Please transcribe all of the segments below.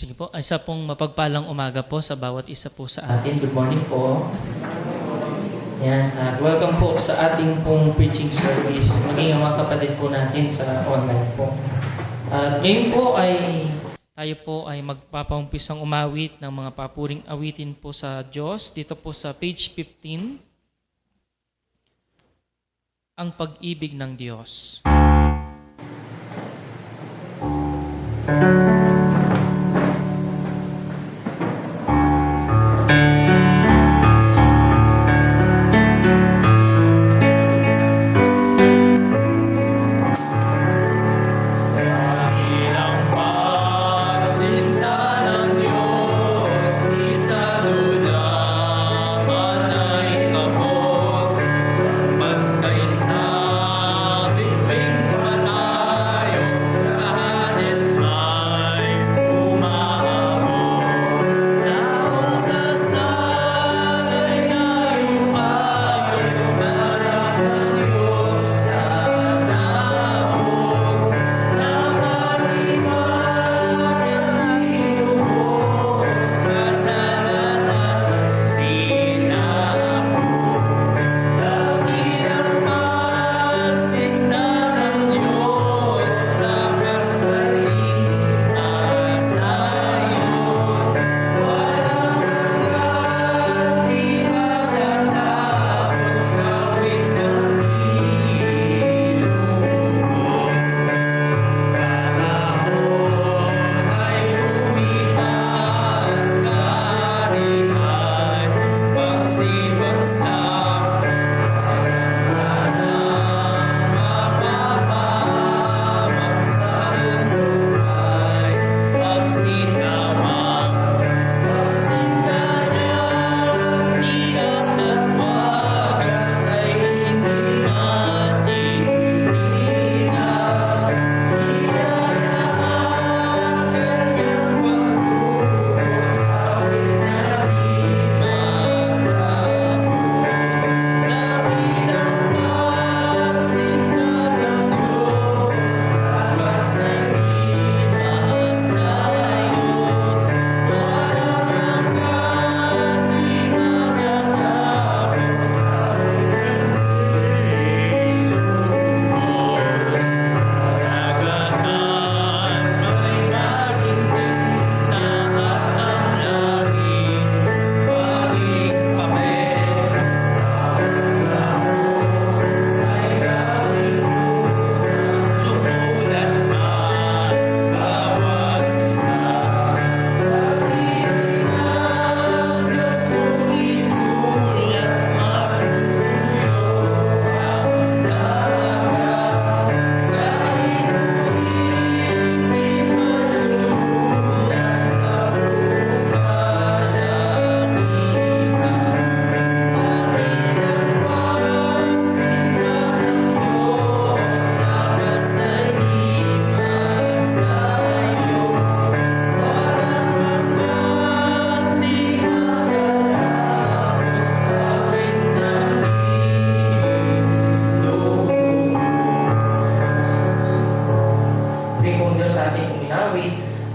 Sige po, isa pong mapagpalang umaga po sa bawat isa po sa atin. Good morning po. Yan, at welcome po sa ating pong preaching service, maging ang mga kapatid po natin sa online po. At ngayon po ay tayo po ay magpapaumpisang umawit ng mga papuring awitin po sa Diyos. Dito po sa page 15, ang pag-ibig ng Diyos.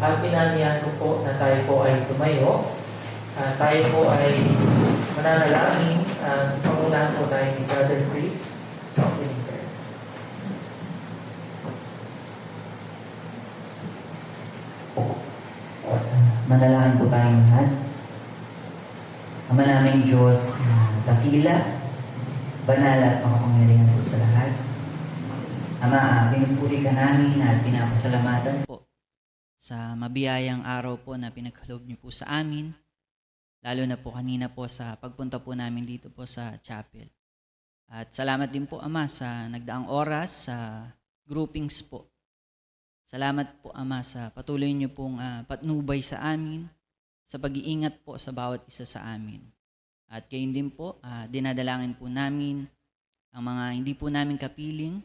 At pinanihan ko po na tayo po ay tumayo. Tayo po ay mananalangin. Pangunahan po tayo ni Brother Chris sa opening prayer. Manalangin po tayong lahat. Ama naming Diyos na dakila, banal at makapangyarihan po sa lahat. Ama, pinupuri ka namin at pinapasalamatan po sa mabiyayang araw po na pinagkaloob niyo po sa amin, lalo na po kanina po sa pagpunta po namin dito po sa chapel. At salamat din po, Ama, sa nagdaang oras sa groupings po. Salamat po, Ama, sa patuloy niyo pong patnubay sa amin, sa pag-iingat po sa bawat isa sa amin. At gayon din po, dinadalangin po namin ang mga hindi po namin kapiling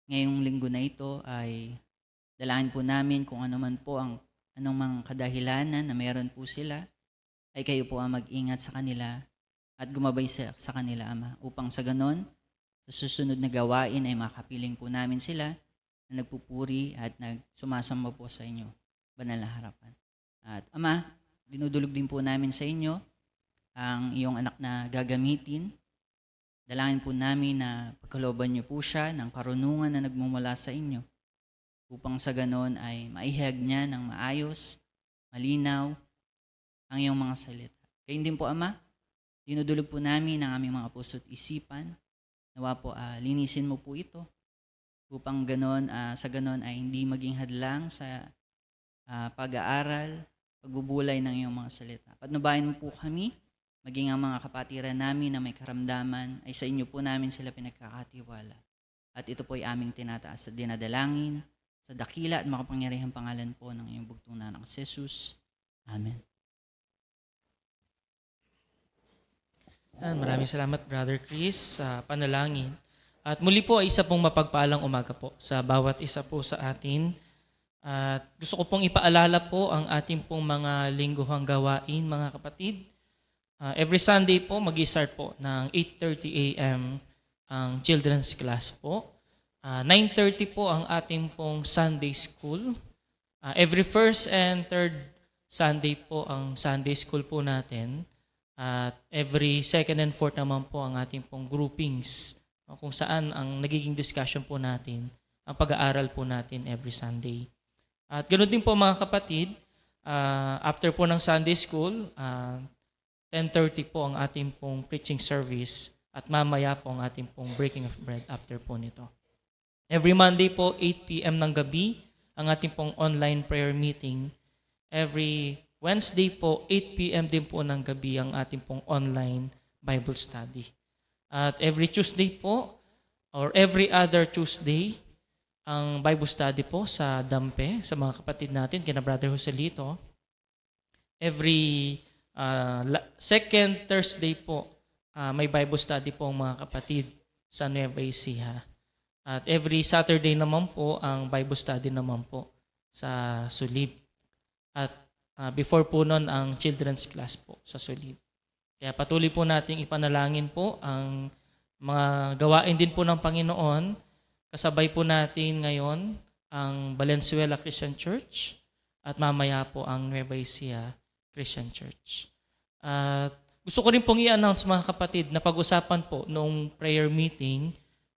ngayong linggo na ito ay dalangin po namin kung ano man po ang anong mga kadahilanan na mayroon po sila, ay kayo po ang mag-ingat sa kanila at gumabay sa kanila, Ama, upang sa ganon, sa susunod na gawain ay makapiling po namin sila na nagpupuri at nagsumasamba po sa inyo, banal na harapan. At Ama, dinudulog din po namin sa inyo ang iyong anak na gagamitin. Dalangin po namin na pagkalooban niyo po siya ng karunungan na nagmumula sa inyo upang sa ganon ay maihayag niya ng maayos, malinaw ang iyong mga salita. Kayun din po, Ama, dinudulog po namin ang aming mga puso't isipan. Nawa po linisin mo po ito upang sa ganon ay hindi maging hadlang sa pag-aaral, pagbubulay ng iyong mga salita. Patnubayan mo po kami, maging ang mga kapatiran namin na may karamdaman, ay sa inyo po namin sila pinagkakatiwala. At ito po ay aming tinataas at dinadalangin sa dakila at makapangyarihang pangalan po ng iyong bugtong na anak Jesus. Amen. Maraming salamat, Brother Chris, sa panalangin. At muli po ay isa pong mapagpalang umaga po sa bawat isa po sa atin. At gusto ko pong ipaalala po ang ating pong mga lingguhang gawain, mga kapatid. Every Sunday po, mag-start po ng 8:30 a.m. ang children's class po. 9:30 po ang ating pong Sunday school. Every first and third Sunday po ang Sunday school po natin. At every second and fourth naman po ang ating pong groupings, kung saan ang nagiging discussion po natin, ang pag-aaral po natin every Sunday. At ganoon din po mga kapatid, after po ng Sunday school, 10:30 po ang ating pong preaching service at mamaya po ang ating pong breaking of bread after po nito. Every Monday po, 8 p.m. ng gabi, ang ating pong online prayer meeting. Every Wednesday po, 8 p.m. din po ng gabi ang ating pong online Bible study. At every Tuesday po, or every other Tuesday, ang Bible study po sa Dampe, sa mga kapatid natin, kina Brother Joselito. Every second Thursday po, may Bible study po ang mga kapatid sa Nueva Ecija. At every Saturday naman po, ang Bible study naman po sa Sulib. At before po nun, ang children's class po sa Sulib. Kaya patuloy po nating ipanalangin po ang mga gawain din po ng Panginoon. Kasabay po natin ngayon ang Valenzuela Christian Church at mamaya po ang Nueva Ecija Christian Church. At gusto ko rin pong i-announce mga kapatid na pag-usapan po noong prayer meeting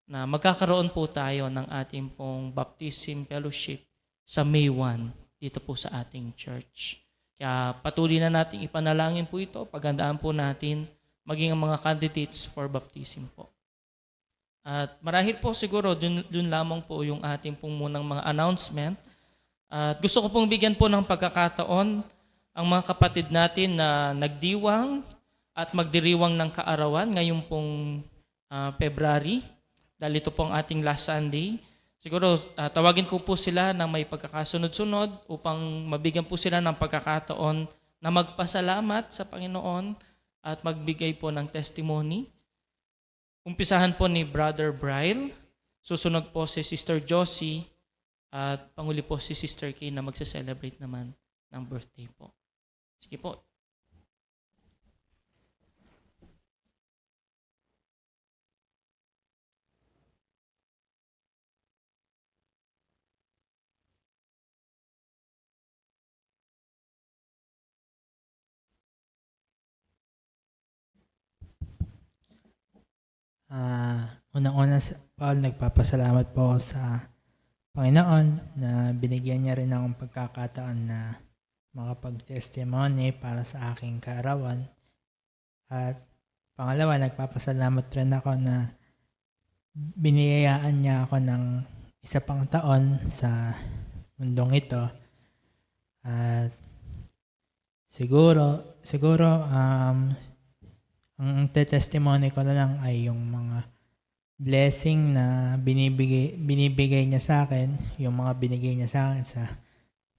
na magkakaroon po tayo ng ating pong baptism fellowship sa May 1 dito po sa ating church. Kaya patuloy na nating ipanalangin po ito, paghandaan po natin maging ang mga candidates for baptism po. At marahil po siguro dun lamang po yung ating pong munang mga announcement. At gusto ko pong bigyan po ng pagkakataon ang mga kapatid natin na nagdiwang at magdiriwang ng kaarawan ngayon pong February. Dahil ito po ang ating last Sunday. Siguro tawagin ko po sila ng may pagkakasunod-sunod upang mabigyan po sila ng pagkakataon na magpasalamat sa Panginoon at magbigay po ng testimony. Umpisahan po ni Brother Bryle, susunod po si Sister Josie, at panguli po si Sister Kay na magse-celebrate naman ng birthday po. Sige po. Unang-una, Paul, nagpapasalamat po ako sa Panginoon na binigyan niya rin akong pagkakataon na makapag-testimony para sa aking kaarawan. At pangalawa, nagpapasalamat rin ako na biniyayaan niya ako ng isa pang taon sa mundong ito. At siguro ang testimony ko na lang ay yung mga blessing na binibigay niya sa akin, yung mga binigay niya sa akin sa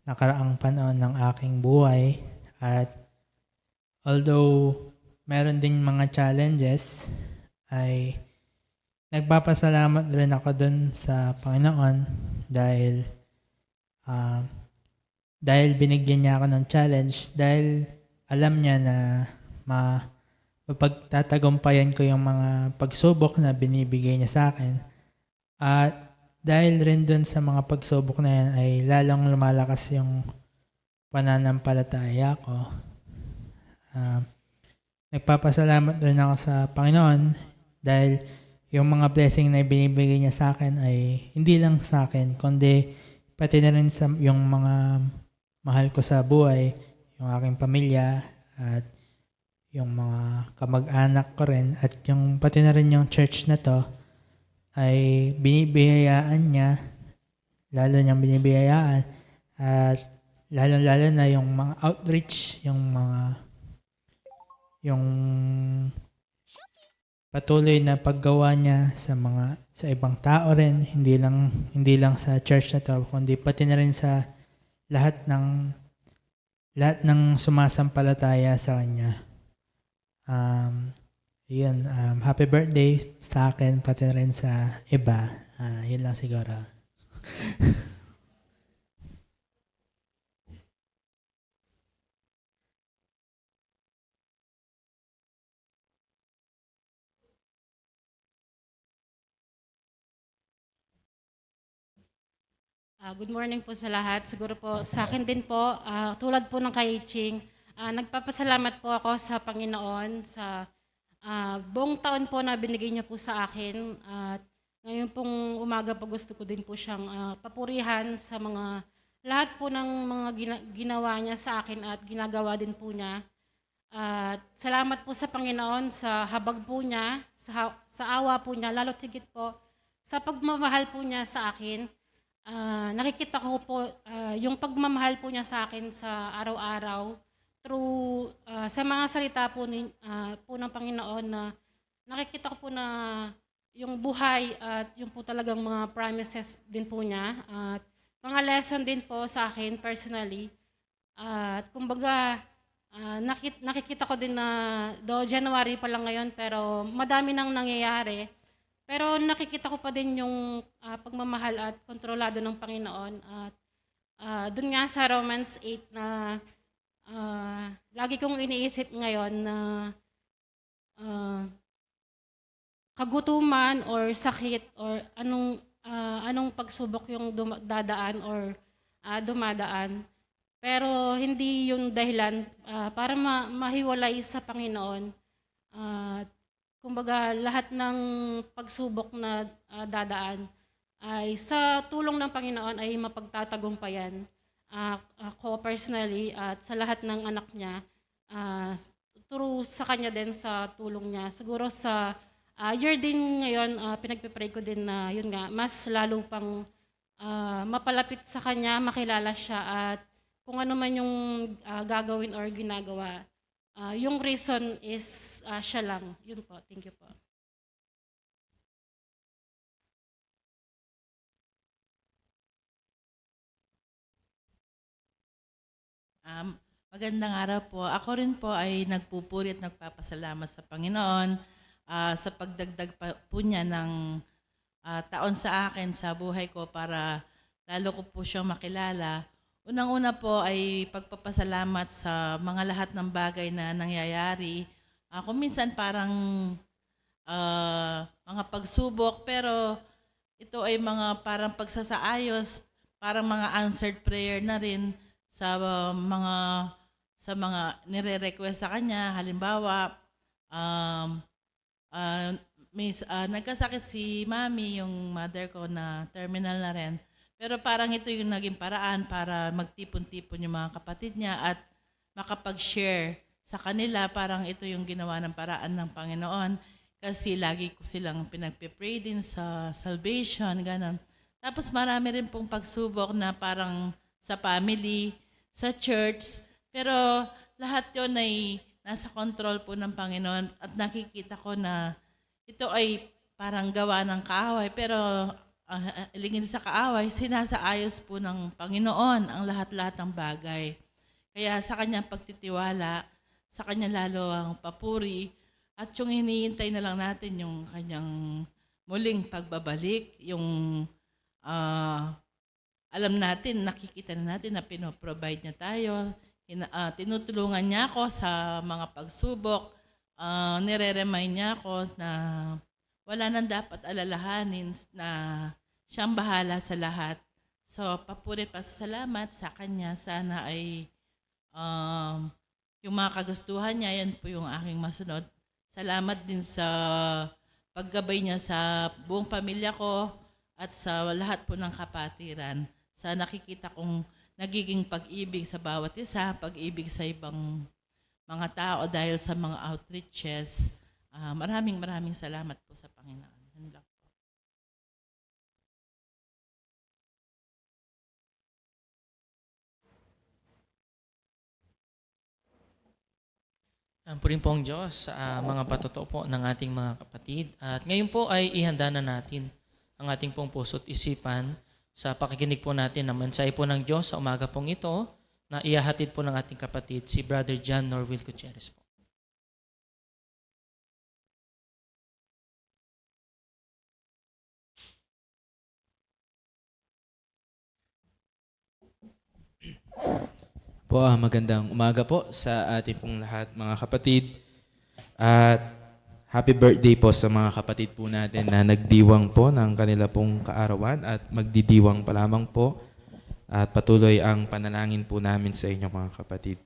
nakaraang panahon ng aking buhay. At although meron din mga challenges, ay nagpapasalamat rin ako dun sa Panginoon dahil binigyan niya ako ng challenge, dahil alam niya na mapagtatagumpayan ko yung mga pagsubok na binibigay niya sa akin. At dahil rin dun sa mga pagsubok na yan ay lalong lumalakas yung pananampalataya ko. Nagpapasalamat din ako sa Panginoon dahil yung mga blessing na binibigay niya sa akin ay hindi lang sa akin, kundi pati na rin sa yung mga mahal ko sa buhay, yung aking pamilya at yung mga kamag-anak ko rin at yung pati na rin yung church na to ay binibiyayaan niya, lalo niyang binibiyayaan at lalo na yung mga outreach, yung patuloy na paggawa niya sa ibang tao rin, hindi lang sa church na to, kundi pati na rin sa lahat ng sumasampalataya sa kanya. Happy birthday sa akin, pati na rin sa iba. Yun lang siguro. Good morning po sa lahat. Siguro po sa akin din po, tulad po ng kay Ching, nagpapasalamat po ako sa Panginoon sa buong taon po na binigay niya po sa akin. At ngayon pong umaga po gusto ko din po siyang papurihan sa mga lahat po ng mga ginawa niya sa akin at ginagawa din po niya. At salamat po sa Panginoon sa habag po niya, sa awa po niya, lalo tigit po sa pagmamahal po niya sa akin. Nakikita ko po yung pagmamahal po niya sa akin sa araw-araw through sa mga salita po, po ng Panginoon na nakikita ko po na yung buhay at yung po talagang mga promises din po niya at mga lesson din po sa akin personally. At kumbaga nakikita ko din na do January pa lang ngayon pero madami nang nangyayari. Pero nakikita ko pa din yung pagmamahal at kontrolado ng Panginoon. At dun nga sa Romans 8 na lagi kong iniisip ngayon na kagutuman or sakit or anong pagsubok yung dadaan or dumadaan. Pero hindi yung dahilan para mahiwalay sa Panginoon. Kumbaga, lahat ng pagsubok na dadaan ay sa tulong ng Panginoon ay mapagtatagumpayan. Ako personally at sa lahat ng anak niya, through sa kanya din sa tulong niya. Siguro sa year din ngayon, pinagpipray ko din na yun nga, mas lalo pang mapalapit sa kanya, makilala siya at kung ano man yung gagawin or ginagawa. Yung reason is siya lang. Yun po. Thank you po. Magandang araw po. Ako rin po ay nagpupuri at nagpapasalamat sa Panginoon sa pagdagdag po niya ng taon sa akin sa buhay ko para lalo ko po siyang makilala. Unang-una po ay pagpapasalamat sa mga lahat ng bagay na nangyayari. Kung minsan parang mga pagsubok, pero ito ay mga parang pagsasaayos, parang mga answered prayer na rin sa mga nire-request sa kanya. Halimbawa, nagkasakit si Mami, yung mother ko na terminal na rin. Pero parang ito yung naging paraan para magtipon-tipon yung mga kapatid niya at makapag-share sa kanila. Parang ito yung ginawa ng paraan ng Panginoon kasi lagi ko silang pinagpipray din sa salvation, gano'n. Tapos marami rin pong pagsubok na parang sa family, sa church, pero lahat yun ay nasa control po ng Panginoon at nakikita ko na ito ay parang gawa ng kaaway, pero ilingin sa kaaway, sinasaayos po ng Panginoon ang lahat-lahat ng bagay. Kaya sa kanyang pagtitiwala, sa kanya lalo ang papuri, at yung hinihintay na lang natin yung kanyang muling pagbabalik, yung alam natin, nakikita na natin na pinoprovide niya tayo, tinutulungan niya ako sa mga pagsubok, nire-remind niya ako na wala nang dapat alalahanin na siyang bahala sa lahat. So, papuri pa sa salamat sa kanya. Sana ay yung mga kagustuhan niya, yan po yung aking masunod. Salamat din sa paggabay niya sa buong pamilya ko at sa lahat po ng kapatiran. Sa nakikita kong nagiging pag-ibig sa bawat isa, pag-ibig sa ibang mga tao dahil sa mga outreaches. Maraming salamat po sa Panginoon. Yun lang po. Ang purihin po ang Diyos sa mga patotoo po ng ating mga kapatid. At ngayon po ay ihanda na natin ang ating pong puso't isipan sa pakikinig po natin ng mensahe po ng Diyos sa umaga pong ito na ihahatid po ng ating kapatid, si Brother John Norville Gutierrez po. Magandang umaga po sa ating pong lahat mga kapatid. At happy birthday po sa mga kapatid po natin na nagdiwang po ng kanila pong kaarawan at magdidiwang pa lamang po. At patuloy ang panalangin po namin sa inyo mga kapatid.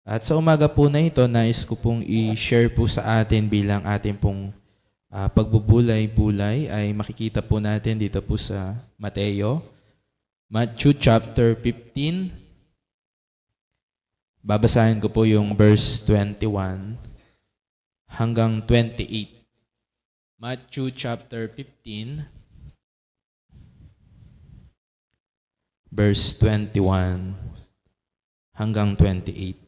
At sa umaga po na ito, nais ko pong i-share po sa atin bilang ating pong pagbubulay-bulay ay makikita po natin dito po sa Matthew chapter 15. Babasahin ko po yung verse 21 hanggang 28. Matthew chapter 15, verse 21 hanggang 28.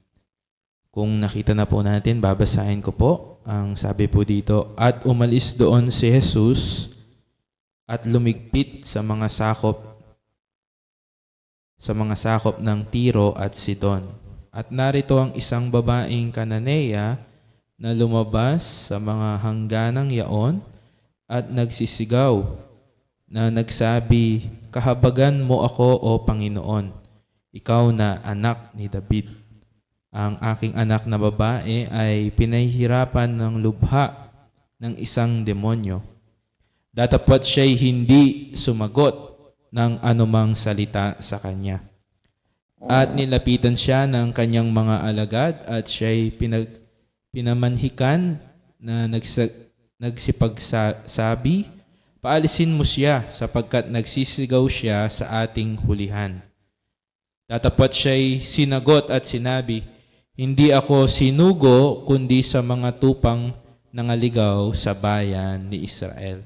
Kung nakita na po natin, babasahin ko po. Ang sabi po dito, at umalis doon si Jesus at lumigpit sa mga sakop ng Tiro at Sidon. At narito ang isang babaeng Kananeya na lumabas sa mga hangganang yaon at nagsisigaw na nagsabi, kahabagan mo ako o Panginoon, ikaw na anak ni David. Ang aking anak na babae ay pinahihirapan ng lubha ng isang demonyo. Datapwat siya'y hindi sumagot ng anumang salita sa kanya. At nilapitan siya ng kanyang mga alagad at siya'y pinamanhikan na nagsipagsabi, paalisin mo siya sapagkat nagsisigaw siya sa ating hulihan. Datapwat siya'y sinagot at sinabi, hindi ako sinugo kundi sa mga tupang nangaligaw sa bayan ni Israel.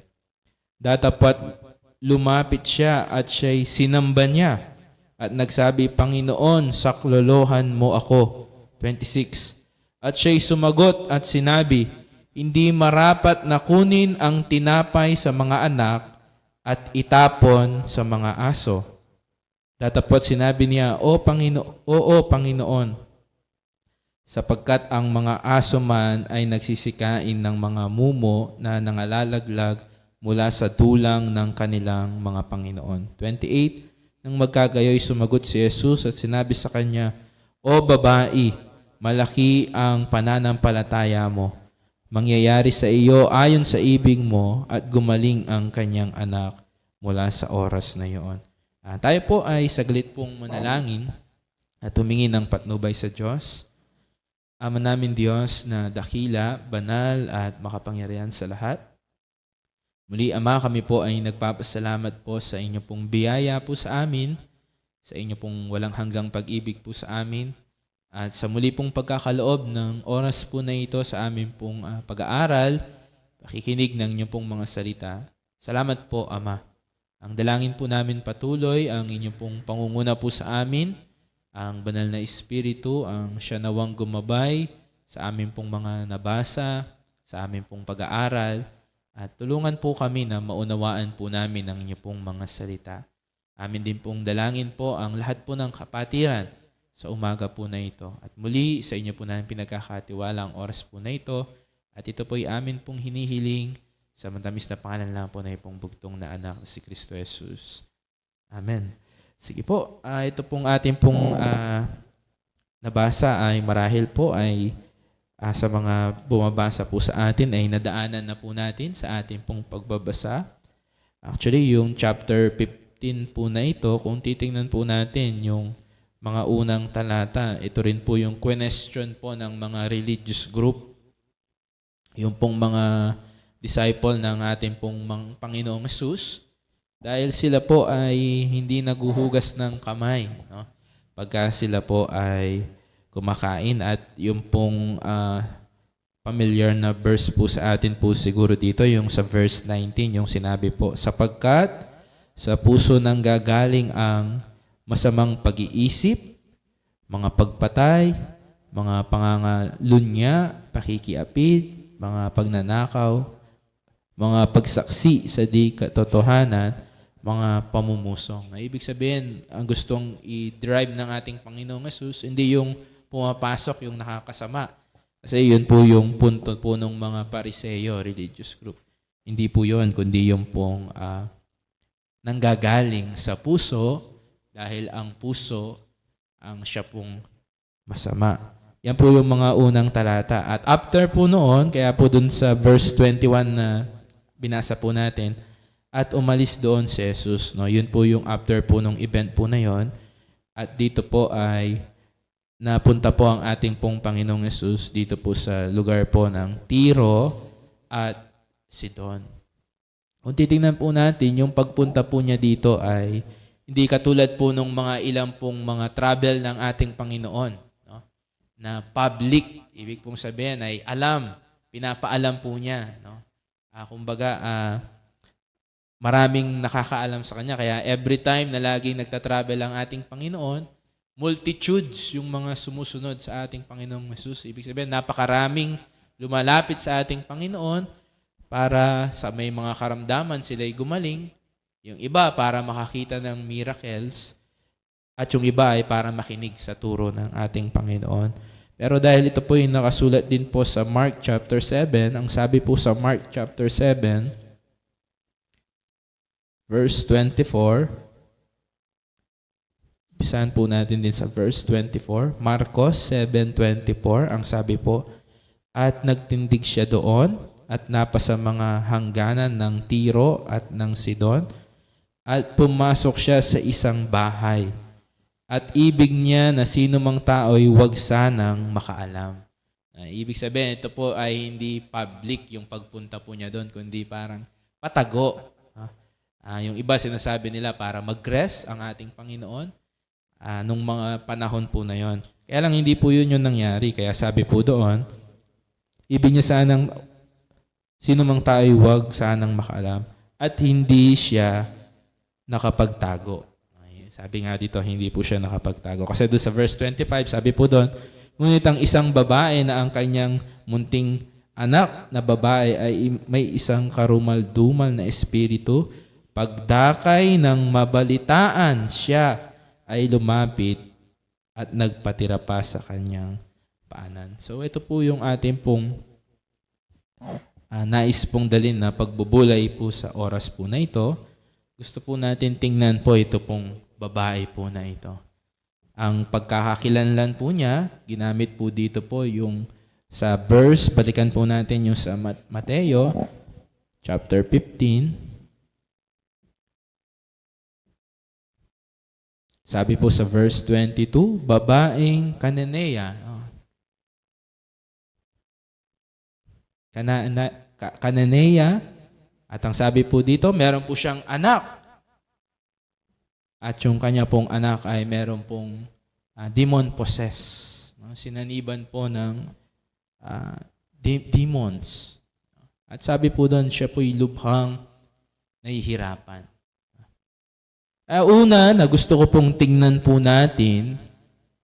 Datapwat lumapit siya at siya'y sinamba niya. At nagsabi, Panginoon, saklolohan mo ako. 26. At siya'y sumagot at sinabi, hindi marapat na kunin ang tinapay sa mga anak at itapon sa mga aso. Datapwat sinabi niya, Oo, Panginoon, sapagkat ang mga aso man ay nagsisikain ng mga mumo na nangalalaglag mula sa tulang ng kanilang mga Panginoon. 28. Nang magkagayoy, sumagot si Jesus at sinabi sa kanya, O babae, malaki ang pananampalataya mo. Mangyayari sa iyo ayon sa ibig mo at gumaling ang kanyang anak mula sa oras na iyon. Tayo po ay saglit pong manalangin at tumingin ng patnubay sa Diyos. Ama namin Diyos na dakila, banal at makapangyarihan sa lahat. Muli, Ama, kami po ay nagpapasalamat po sa inyo pong biyaya po sa amin, sa inyo pong walang hanggang pag-ibig po sa amin, at sa muli pong pagkakaloob ng oras po na ito sa amin pong pag-aaral, pakikinig ng inyong pong mga salita. Salamat po, Ama. Ang dalangin po namin patuloy, ang inyong pong pangunguna po sa amin, ang banal na Espiritu, ang siya nawang gumabay sa amin pong mga nabasa, sa amin pong pag-aaral, at tulungan po kami na maunawaan po namin ang inyo pong mga salita. Amin din pong dalangin po ang lahat po ng kapatiran sa umaga po na ito. At muli sa inyo po namin pinagkakatiwala ang oras po na ito. At ito po ay amin pong hinihiling sa matamis na pangalan lang po na ipong bugtong na anak si Kristo Jesus. Amen. Sige po, ito pong ating pong nabasa ay marahil po ay sa mga bumabasa po sa atin ay nadaanan na po natin sa ating pong pagbabasa. Actually, yung chapter 15 po na ito, kung titingnan po natin yung mga unang talata. Ito rin po yung question po ng mga religious group. Yung pong mga disciple ng ating pong Panginoong Hesus. Dahil sila po ay hindi naguhugas ng kamay, no? Pagka sila po ay kumakain, at yung pong familiar na verse po sa atin po siguro dito, yung sa verse 19, yung sinabi po, sapagkat sa puso nang gagaling ang masamang pag-iisip, mga pagpatay, mga pangangalunya, pakikiapid, mga pagnanakaw, mga pagsaksi sa di katotohanan, mga pamumusong. Ibig sabihin, ang gustong i-drive ng ating Panginoong Hesus, hindi yung pumapasok yung nakakasama. Kasi yun po yung punto po ng mga Pariseo, religious group. Hindi po yun, kundi yung pong nanggagaling sa puso, dahil ang puso ang siya pong masama. Yan po yung mga unang talata. At after po noon, kaya po dun sa verse 21 na binasa po natin, at umalis doon si Jesus. No? Yun po yung after po nung event po na yon. At dito po ay napunta po ang ating pong Panginoong Jesus dito po sa lugar po ng Tiro at Sidon. Kung titingnan po natin, yung pagpunta po niya dito ay hindi katulad po nung mga ilang pong mga travel ng ating Panginoon, no? Na public, ibig pong sabihin ay pinapaalam po niya. No? Kumbaga, maraming nakakaalam sa Kanya. Kaya every time na laging nagtatravel ang ating Panginoon, multitudes yung mga sumusunod sa ating Panginoong Jesus. Ibig sabihin, napakaraming lumalapit sa ating Panginoon para sa may mga karamdaman sila'y gumaling. Yung iba para makakita ng miracles. At yung iba ay para makinig sa turo ng ating Panginoon. Pero dahil ito po yung nakasulat din po sa Mark chapter 7, ang sabi po sa Mark chapter 7, verse 24, bisahan po natin din sa verse 24, Marcos 7:24, ang sabi po, at nagtindig siya doon at napasa mga hangganan ng Tiro at ng Sidon, at pumasok siya sa isang bahay. At ibig niya na sino mang tao'y huwag sanang makaalam. Ibig sabihin, ito po ay hindi public yung pagpunta po niya doon, kundi parang patago. Yung iba sinasabi nila para mag-rest ang ating Panginoon nung mga panahon po na yon. Kaya lang hindi po yun yung nangyari. Kaya sabi po doon, ibig niya sanang sino mang tao'y huwag sanang makaalam, at hindi siya nakapagtago. Sabi nga dito, hindi po siya nakapagtago. Kasi doon sa verse 25, sabi po doon, ngunit ang isang babae na ang kanyang munting anak na babae ay may isang karumal-dumal na espiritu, pagdakay ng mabalitaan siya ay lumapit at nagpatira pa sa kanyang paanan. So ito po yung ating pong nais pong dalhin na pagbubulay po sa oras po na ito. Gusto po natin tingnan po ito pong babae po na ito. Ang pagkakakilanlan po niya, ginamit po dito po yung sa verse, balikan po natin yung sa Mateo, chapter 15. Sabi po sa verse 22, babaeng Kananea. Kananea, at ang sabi po dito, meron po siyang anak. At yung kanya pong anak ay meron pong demon possessed. Sinaniban po ng demons. At sabi po doon, siya po'y lubhang nahihirapan. Una na gusto ko pong tingnan po natin,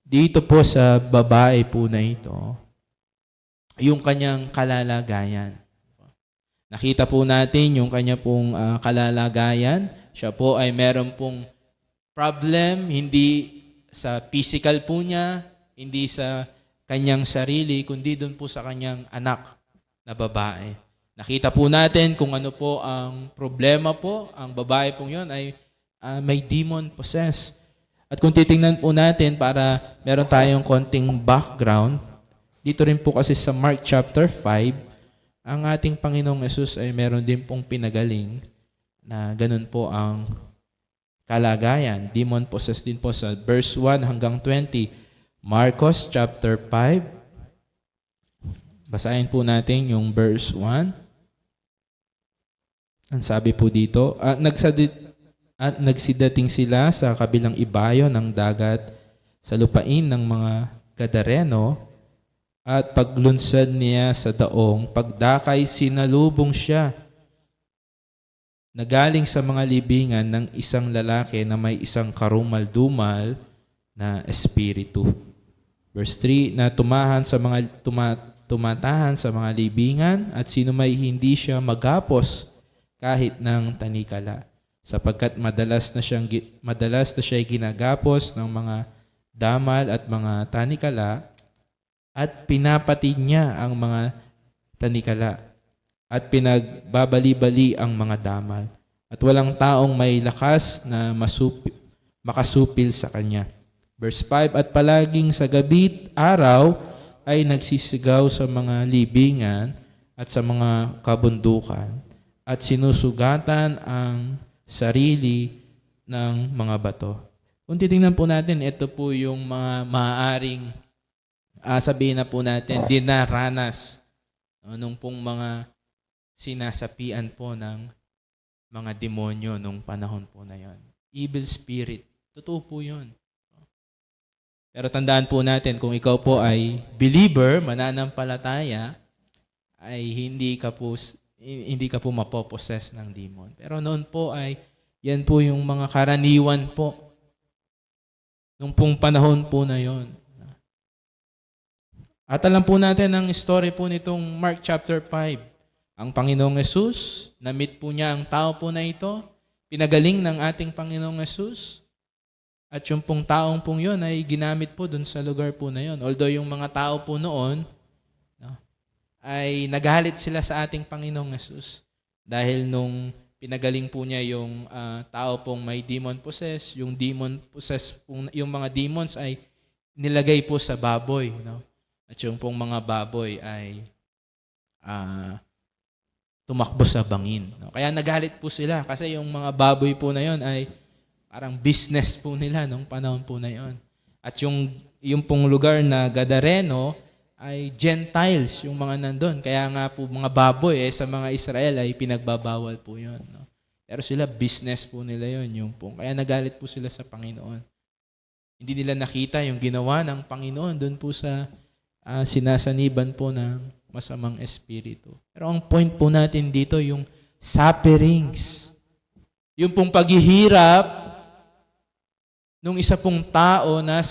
dito po sa babae po na ito, yung kanyang kalalagayan. Nakita po natin yung kanya pong kalalagayan. Siya po ay meron pong problem, hindi sa physical po niya, hindi sa kanyang sarili, kundi doon po sa kanyang anak na babae. Nakita po natin kung ano po ang problema po. Ang babae pong yun ay may demon possessed. At kung titingnan po natin para meron tayong konting background, dito rin po kasi sa Mark chapter 5, ang ating Panginoong Yesus ay meron din pong pinagaling na ganun po ang kalagayan. Demon-possessed din po sa verse 1 hanggang 20. Marcos chapter 5. Basahin po natin yung verse 1. Ang sabi po dito, at nagsidating sila sa kabilang ibayo ng dagat sa lupain ng mga Gadareno, at paglunsad niya sa daong, pagdakay sinalubong siya na galing sa mga libingan ng isang lalaki na may isang karumal-dumal na espiritu. Verse 3, na tumatahan sa mga libingan at sino may hindi siya magapos kahit ng tanikala, sapagkat madalas na siya ginagapos ng mga damal at mga tanikala, at pinapatid niya ang mga tanikala at pinagbabali-bali ang mga damal, at walang taong may lakas na makasupil sa kanya. Verse 5, at palaging sa gabi't araw ay nagsisigaw sa mga libingan at sa mga kabundukan, at sinusugatan ang sarili ng mga bato. Kung titingnan po natin, ito po yung mga maaaring sabihin na po natin, dinaranas nung pong mga sinasapian po ng mga demonyo nung panahon po na yon. Evil spirit. Totoo po yun. Pero tandaan po natin, kung ikaw po ay believer, mananampalataya, ay hindi ka po mapoposes ng demon. Pero noon po ay, yan po yung mga karaniwan po nung pong panahon po na yon. At alam po natin ang story po nitong Mark chapter 5. Ang Panginoong Yesus, na-meet po niya ang tao po na ito, pinagaling ng ating Panginoong Yesus, at yung pong taong pong yun ay ginamit po dun sa lugar po na yun. Although yung mga tao po noon, ay nagalit sila sa ating Panginoong Yesus. Dahil nung pinagaling po niya yung tao pong may demon possessed, yung mga demons ay nilagay po sa baboy. No? At yung pong mga baboy ay tumakbo sa bangin. No? Kaya nagalit po sila kasi yung mga baboy po na yon ay parang business po nila nung panahon po na yon. At yung pong lugar na Gadareno ay Gentiles, yung mga nandun. Kaya nga po mga baboy sa mga Israel ay pinagbabawal po yon. No? Pero sila, business po nila yon. Kaya nagalit po sila sa Panginoon. Hindi nila nakita yung ginawa ng Panginoon doon po sa sinasaniban po ng masamang espiritu. Pero ang point po natin dito, yung sufferings. Yung pong paghihirap nung isa pong tao na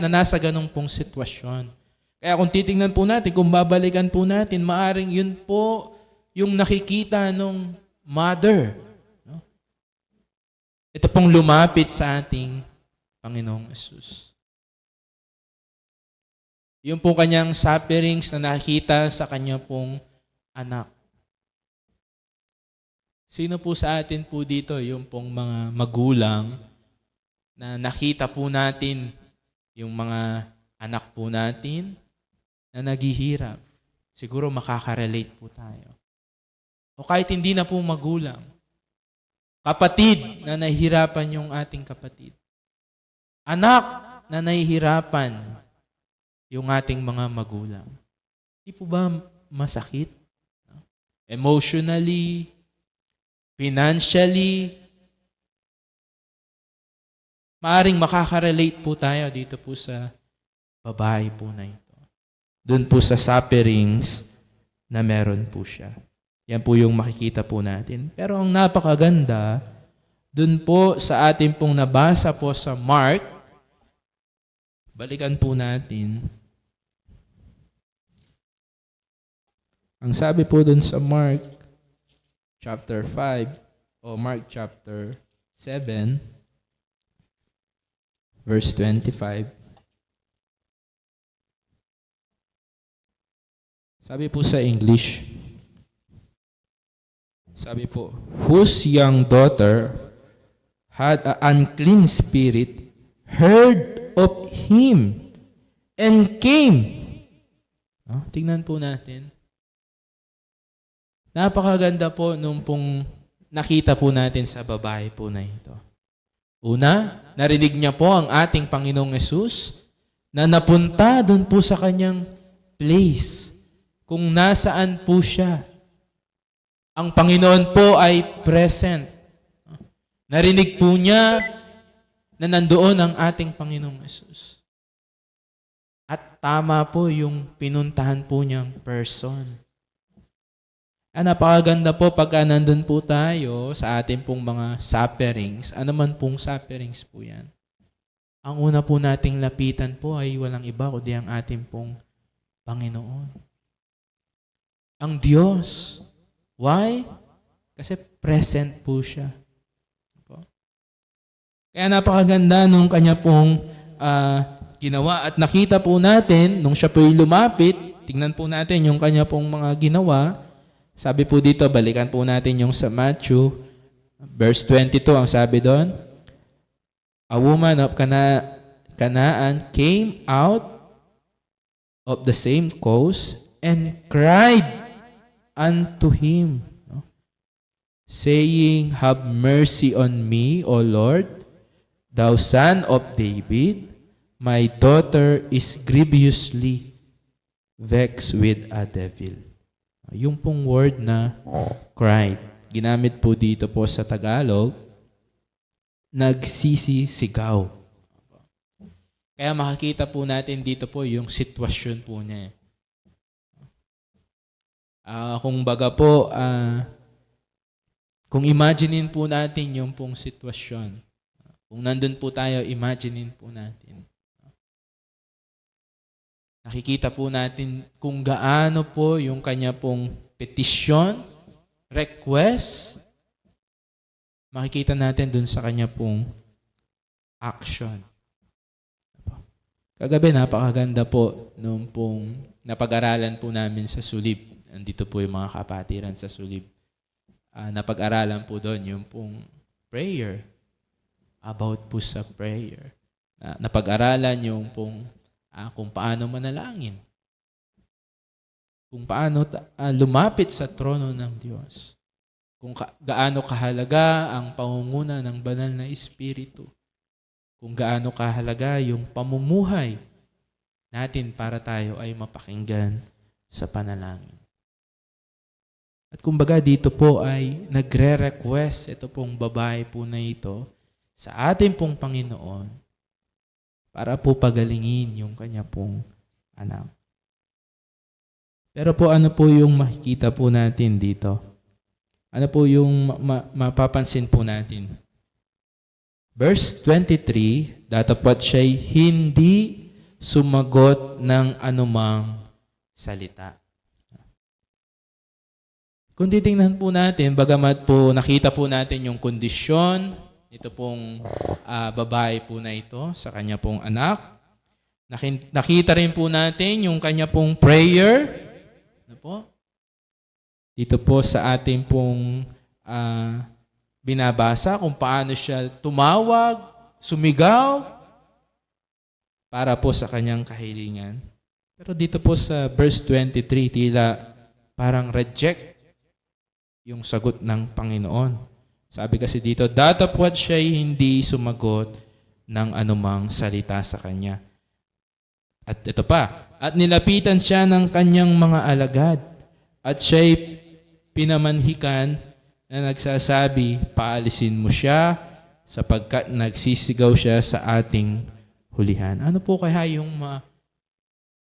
nasa ganong pong sitwasyon. Kaya kung titingnan po natin, kung babalikan po natin, maaring yun po yung nakikita nung mother. No? Ito pong lumapit sa ating Panginoong Yesus. Yung pong kanyang sufferings na nakita sa kanya pong anak. Sino po sa atin po dito, yung pong mga magulang na nakita po natin yung mga anak po natin na naghihirap? Siguro makaka-relate po tayo. O kahit hindi na po magulang, kapatid na nahihirapan yung ating kapatid. Anak na nahihirapan yung ating mga magulang. Di po ba masakit? Emotionally, financially, maaring makaka-relate po tayo dito po sa babae po na ito. Doon po sa sufferings na meron po siya. Yan po yung makikita po natin. Pero ang napakaganda, doon po sa ating pong nabasa po sa Mark, balikan po natin. Ang sabi po dun sa Mark chapter 5 o Mark chapter 7 verse 25. Sabi po sa English, sabi po, whose young daughter had an unclean spirit heard of him and came. Tingnan po natin. Napakaganda po nung pong nakita po natin sa babae po na ito. Una, narinig niya po ang ating Panginoong Yesus na napunta doon po sa kanyang place, kung nasaan po siya. Ang Panginoon po ay present. Narinig po niya na nandoon ang ating Panginoong Yesus. At tama po yung pinuntahan po niyang person. Napakaganda po pagka nandun po tayo sa ating pong mga sufferings. Ano man pong sufferings po yan. Ang una po nating lapitan po ay walang iba kundi ang ating pong Panginoon. Ang Diyos. Why? Kasi present po siya. Kaya napakaganda nung kanya pong ginawa at nakita po natin nung siya po'y lumapit, tingnan po natin yung kanya pong mga ginawa. Sabi po dito, balikan po natin yung sa Matthew, verse 22, ang sabi doon, a woman of Canaan came out of the same coast and cried unto him, saying, have mercy on me, O Lord, thou son of David. My daughter is grievously vexed with a devil. Yung pong word na cried, ginamit po dito po sa Tagalog, nagsisisigaw. Kaya makikita po natin dito po yung sitwasyon po niya. Kung baga po, kung imaginein po natin yung pong sitwasyon, kung nandun po tayo, imaginein po natin. Nakikita po natin kung gaano po yung kanya pong petisyon, request, makikita natin dun sa kanya pong action. Kagabi, napakaganda po nung pong napag-aralan po namin sa Sulib. Andito po yung mga kapatiran sa Sulib. Napag-aralan po doon yung pong prayer. About po sa prayer. Napag-aralan yung pong kung paano manalangin. Kung paano lumapit sa trono ng Diyos. Kung gaano kahalaga ang pangunguna ng banal na Espiritu. Kung gaano kahalaga yung pamumuhay natin para tayo ay mapakinggan sa panalangin. At kumbaga dito po ay nagre-request ito pong babae po na ito sa ating pong Panginoon para po pagalingin yung kanya pong anak. Pero po ano po yung makikita po natin dito? Ano po yung mapapansin po natin? Verse 23, datapwat siya'y hindi sumagot ng anumang salita. Kung titingnan po natin, bagamat po nakita po natin yung kondisyon, ito pong babae po na ito sa kanya pong anak. Nakita rin po natin yung kanya pong prayer. Ano po? Dito po sa ating pong binabasa kung paano siya tumawag, sumigaw para po sa kanyang kahilingan. Pero dito po sa verse 23, tila parang reject yung sagot ng Panginoon. Sabi kasi dito, datapwat siya'y hindi sumagot ng anumang salita sa kanya. At ito pa, at nilapitan siya ng kanyang mga alagad, at siya'y pinamanhikan na nagsasabi, paalisin mo siya, sapagkat nagsisigaw siya sa ating hulihan. Ano po kaya yung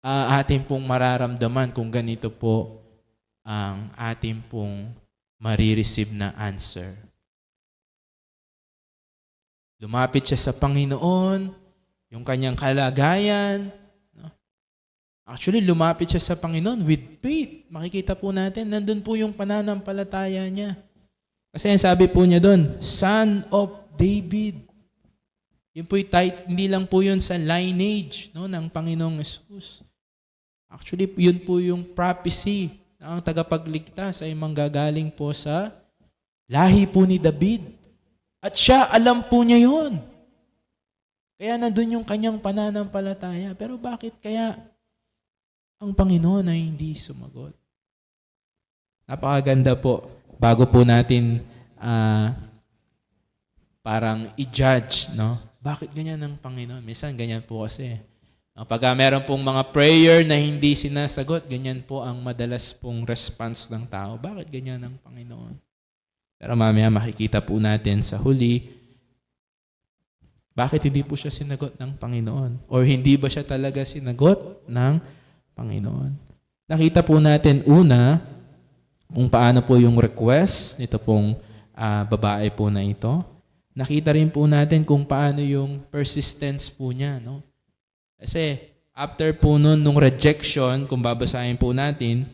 ating pong mararamdaman kung ganito po ang ating pong marireceive na answer? Lumapit siya sa Panginoon, yung kanyang kalagayan. Actually, lumapit siya sa Panginoon with faith. Makikita po natin, nandun po yung pananampalataya niya. Kasi sabi po niya doon, Son of David. Yun po hindi lang po yun sa lineage ng Panginoong Yesus. Actually, yun po yung prophecy na ang tagapagligtas ay manggagaling po sa lahi po ni David. At siya, alam po niya yun. Kaya nandun yung kanyang pananampalataya. Pero bakit kaya ang Panginoon ay hindi sumagot? Napakaganda po. Bago po natin parang i-judge, no? Bakit ganyan ang Panginoon? Minsan ganyan po kasi. Pag meron pong mga prayer na hindi sinasagot, ganyan po ang madalas pong response ng tao. Bakit ganyan ang Panginoon? Pero mamaya makikita po natin sa huli, bakit hindi po siya sinagot ng Panginoon? Or hindi ba siya talaga sinagot ng Panginoon? Nakita po natin una kung paano po yung request nito pong babae po na ito. Nakita rin po natin kung paano yung persistence po niya, no? Kasi after po nun, nung rejection, kung babasahin po natin,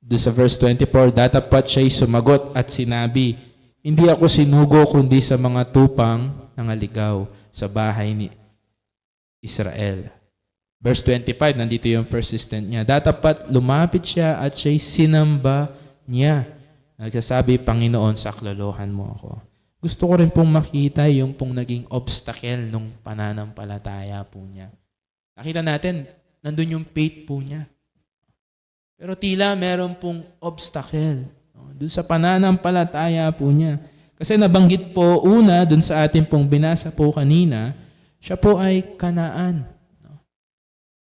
doon sa verse 24, datapat siya'y sumagot at sinabi, hindi ako sinugo kundi sa mga tupang nangaligaw sa bahay ni Israel. Verse 25, nandito yung persistent niya. Datapat lumapit siya at siya'y sinamba niya. Nagsasabi, Panginoon, saklolohan mo ako. Gusto ko rin pong makita yung pong naging obstacle nung pananampalataya po niya. Nakita natin, nandun yung faith po niya. Pero tila meron pong obstacle doon sa pananampalataya po niya. Kasi nabanggit po una, doon sa ating pong binasa po kanina, siya po ay Kanaan.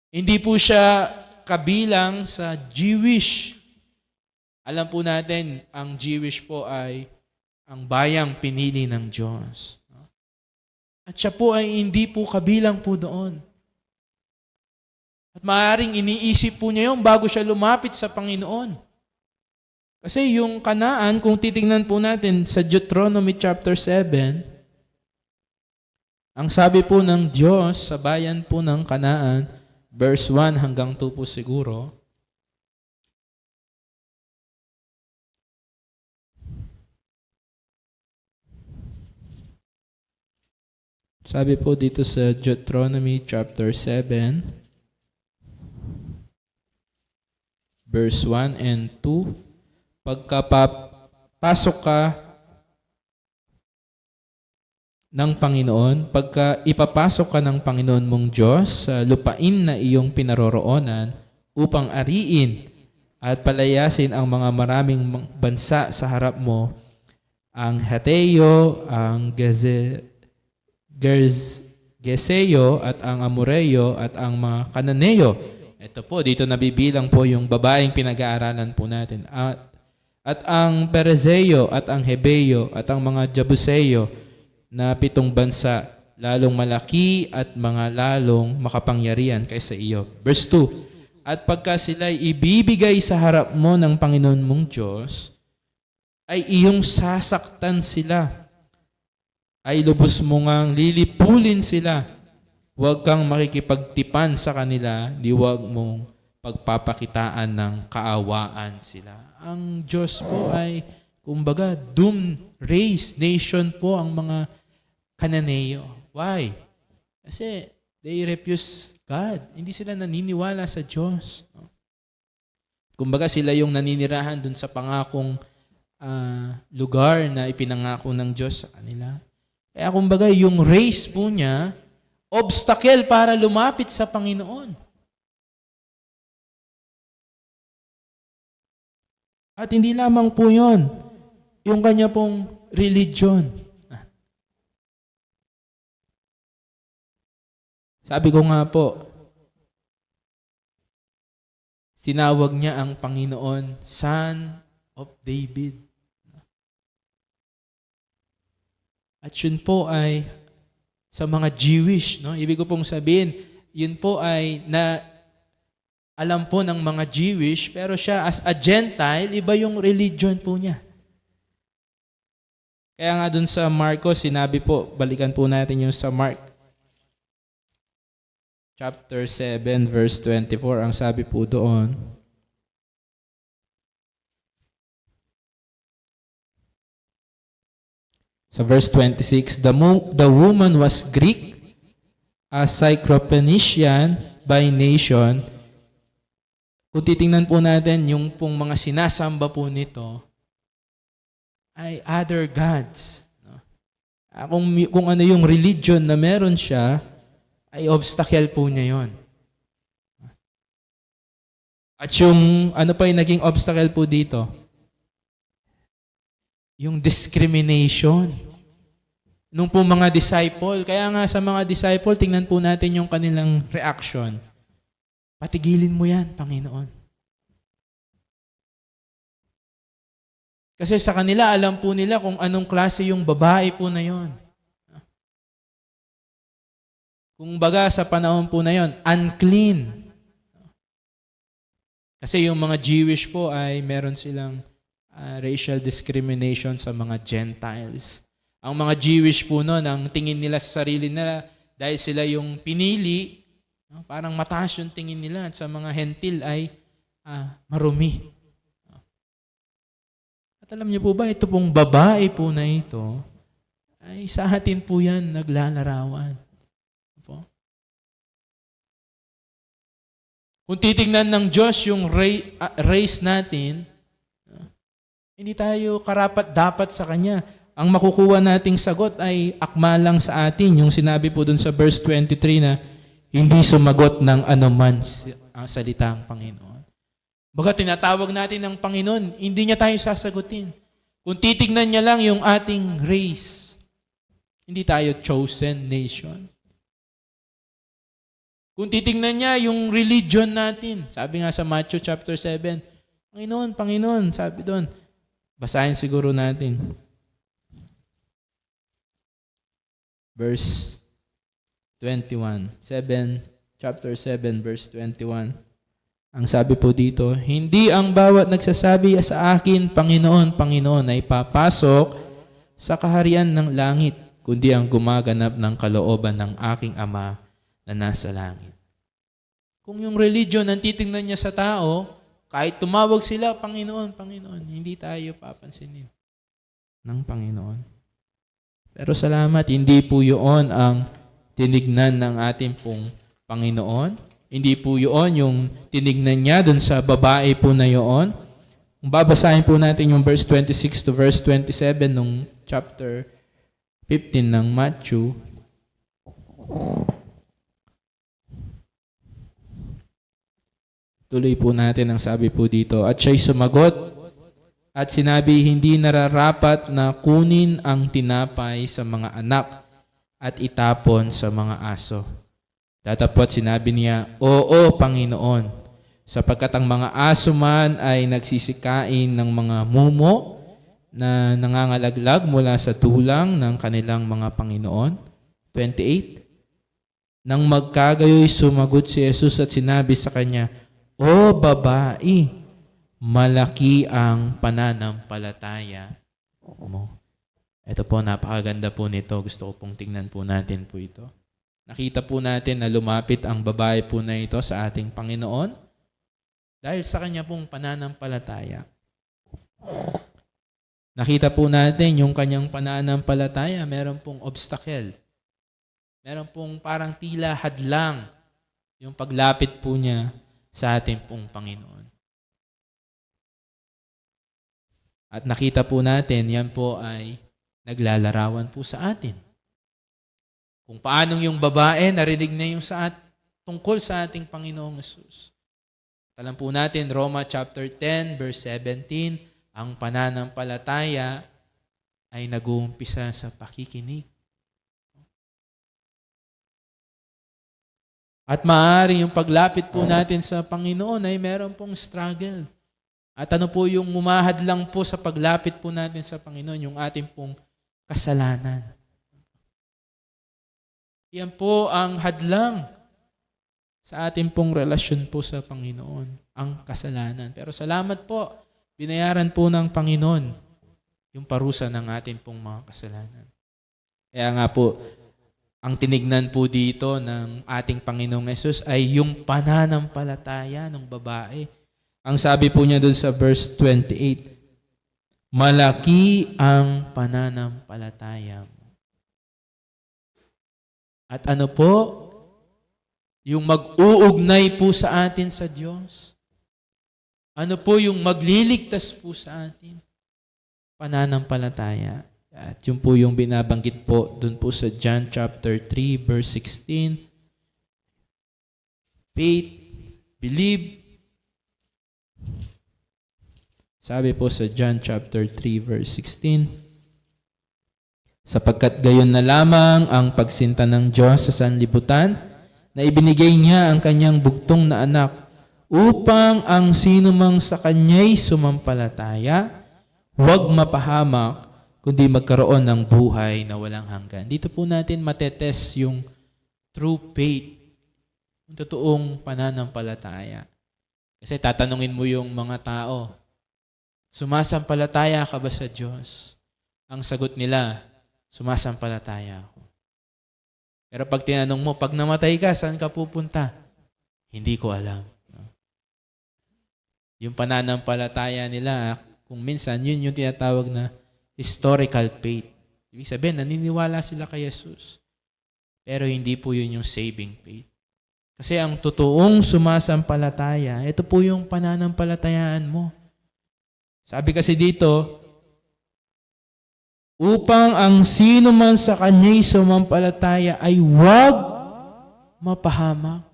Hindi po siya kabilang sa Jewish. Alam po natin, ang Jewish po ay ang bayang pinili ng Diyos. At siya po ay hindi po kabilang po doon. At maaaring iniisip po niya yun bago siya lumapit sa Panginoon. Kasi yung Kanaan, kung titingnan po natin sa Deuteronomy chapter 7, ang sabi po ng Diyos sa bayan po ng Kanaan, verse 1 hanggang 2 po siguro, sabi po dito sa Deuteronomy chapter 7, verse 1 and 2, pagkapasok ka ng Panginoon, pagka ipapasok ka ng Panginoon mong Diyos sa lupain na iyong pinaroroonan upang ariin at palayasin ang mga maraming bansa sa harap mo, ang Heteo, ang Geseo at ang Amoreo at ang mga Kananeo. Ito po, dito nabibilang po yung babaeng pinag-aaralan po natin. At ang Perezeo at ang Hebeo at ang mga Jabuseo na 7 bansa, lalong malaki at mga lalong makapangyarihan kaysa iyo. Verse 2, at pagka sila'y ibibigay sa harap mo ng Panginoon mong Diyos, ay iyong sasaktan sila, ay lubos mo ngang lilipulin sila. Huwag kang makikipagtipan sa kanila, di huwag mong pagpapakitaan ng kaawaan sila. Ang Diyos po ay, kumbaga, doomed race, nation po ang mga Kananeo. Why? Kasi they refuse God. Hindi sila naniniwala sa Diyos. Kumbaga sila yung naninirahan dun sa pangakong lugar na ipinangako ng Diyos sa kanila. Kaya kumbaga yung race po niya, obstacle para lumapit sa Panginoon. At hindi lamang po yun, yung kanya pong religion. Sabi ko nga po, tinawag niya ang Panginoon, Son of David. At yun po ay sa mga Jewish, no? Ibig ko pong sabihin, yun po ay na alam po ng mga Jewish, pero siya as a Gentile, iba yung religion po niya. Kaya nga dun sa Marcos, sinabi po, balikan po natin yung sa Mark chapter 7, verse 24, ang sabi po doon, sa verse 26, the woman was Greek, a Syrophoenician by nation. Kung titingnan po natin, yung pong mga sinasamba po nito ay other gods. Kung ano yung religion na meron siya, ay obstacle po niya yon. At yung ano pa yung naging obstacle po dito? yung discrimination nung po mga disciple. Kaya nga sa mga disciple, tingnan po natin yung kanilang reaction. Patigilin mo yan, Panginoon. Kasi sa kanila, alam po nila kung anong klase yung babae po na yon. Kung baga sa panahon po na yon, unclean. Kasi yung mga Jewish po ay meron silang racial discrimination sa mga Gentiles. Ang mga Jewish po noon, ang tingin nila sa sarili nila, dahil sila yung pinili, parang mataas yung tingin nila, at sa mga Hentil ay marumi. At alam niyo po ba, ito pong babae po na ito, ay sa atin po yan naglalarawan. Po? Kung titingnan ng Diyos yung race natin, hindi tayo karapat-dapat sa Kanya. Ang makukuha nating sagot ay akma lang sa atin. Yung sinabi po dun sa verse 23 na hindi sumagot ng anuman ang salita ng Panginoon. Baga tinatawag natin ng Panginoon, hindi niya tayo sasagutin. Kung titignan niya lang yung ating race, hindi tayo chosen nation. Kung titignan niya yung religion natin, sabi nga sa Matthew chapter 7, Panginoon, sabi doon, basahin siguro natin. Verse 21. Chapter 7, verse 21. Ang sabi po dito, hindi ang bawat nagsasabi sa akin, Panginoon, Panginoon, ay papasok sa kaharian ng langit, kundi ang gumaganap ng kalooban ng aking Ama na nasa langit. Kung yung religion ang titingnan niya sa tao, kahit tumawag sila, Panginoon, Panginoon, hindi tayo papansinin ng Panginoon. Pero salamat, hindi po yun ang tinignan ng ating pong Panginoon. Hindi po yun yung tinignan niya dun sa babae po na yun. Kung babasahin po natin yung verse 26 to verse 27 nung chapter 15 ng Matthew. Tuloy po natin ang sabi po dito. At siya'y sumagot at sinabi, hindi nararapat na kunin ang tinapay sa mga anak at itapon sa mga aso. Datapwat sinabi niya, Oo, Panginoon, sapagkat ang mga aso man ay nagsisikain ng mga mumo na nangangalaglag mula sa tulang ng kanilang mga Panginoon. 28. Nang magkagayoy, sumagot si Jesus at sinabi sa kanya, O babae, malaki ang pananampalataya mo. Ito po, napakaganda po nito. Gusto ko pong tingnan po natin po ito. Nakita po natin na lumapit ang babae po na ito sa ating Panginoon dahil sa kanya pong pananampalataya. Nakita po natin yung kanyang pananampalataya, meron pong obstacle. Meron pong parang tila hadlang yung paglapit po niya sa ating pong Panginoon. At nakita po natin, yan po ay naglalarawan po sa atin. Kung paanong yung babae, narinig na yung tungkol sa ating Panginoong Yesus. Alam po natin, Roma chapter 10, verse 17, ang pananampalataya ay nag-uumpisa sa pakikinig. At maaari yung paglapit po natin sa Panginoon ay meron pong struggle. At ano po yung mumahad lang po sa paglapit po natin sa Panginoon, yung ating pong kasalanan. Yan po ang hadlang sa ating pong relasyon po sa Panginoon, ang kasalanan. Pero salamat po, binayaran po ng Panginoon yung parusa ng ating pong mga kasalanan. Kaya nga po, ang tinignan po dito ng ating Panginoong Yesus ay yung pananampalataya ng babae. Ang sabi po niya doon sa verse 28, malaki ang pananampalataya mo. At ano po? Yung mag-uugnay po sa atin sa Diyos. Ano po yung magliligtas po sa atin? Pananampalataya. At yun po yung binabanggit po dun po sa John chapter 3 verse 16. Faith, believe, Sabi po sa John chapter 3 verse 16, sapagkat gayon na lamang ang pagsinta ng Diyos sa sanlibutan, na ibinigay niya ang kanyang bugtong na anak upang ang sinumang sa kanya'y sumampalataya, huwag mapahamak, kundi magkaroon ng buhay na walang hanggan. Dito po natin matetest yung true faith, yung totoong pananampalataya. Kasi tatanungin mo yung mga tao, sumasampalataya ka ba sa Diyos? Ang sagot nila, sumasampalataya ako. Pero pag tinanong mo, pag namatay ka, saan ka pupunta? Hindi ko alam. Yung pananampalataya nila, kung minsan, yun yung tinatawag na historical faith. Ibig sabihin, naniniwala sila kay Jesus. Pero hindi po yun yung saving faith. Kasi ang totoong sumasampalataya, ito po yung pananampalatayaan mo. Sabi kasi dito, upang ang sino man sa kanya'y sumampalataya ay huwag mapahamak.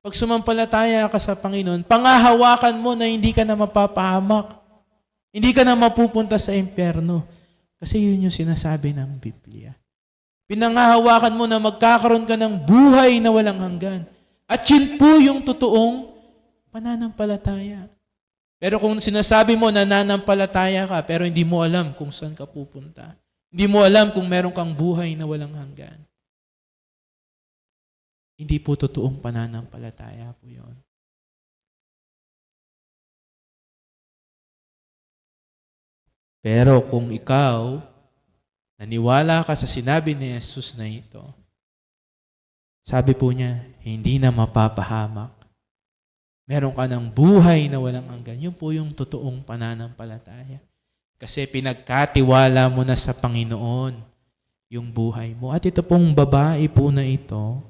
Pag sumampalataya ka sa Panginoon, pangahawakan mo na hindi ka na mapapahamak. Hindi ka na mapupunta sa impyerno. Kasi yun yung sinasabi ng Biblia. Pinangahawakan mo na magkakaroon ka ng buhay na walang hanggan. At yun po yung totoong pananampalataya. Pero kung sinasabi mo na nananampalataya ka, pero hindi mo alam kung saan ka pupunta. Hindi mo alam kung meron kang buhay na walang hanggan. Hindi po totoong pananampalataya po yun. Pero kung ikaw, naniwala ka sa sinabi ni Jesus na ito, sabi po niya, hindi na mapapahamak. Meron ka ng buhay na walang hanggan. Yun po yung totoong pananampalataya. Kasi pinagkatiwala mo na sa Panginoon yung buhay mo. At ito pong babae po na ito,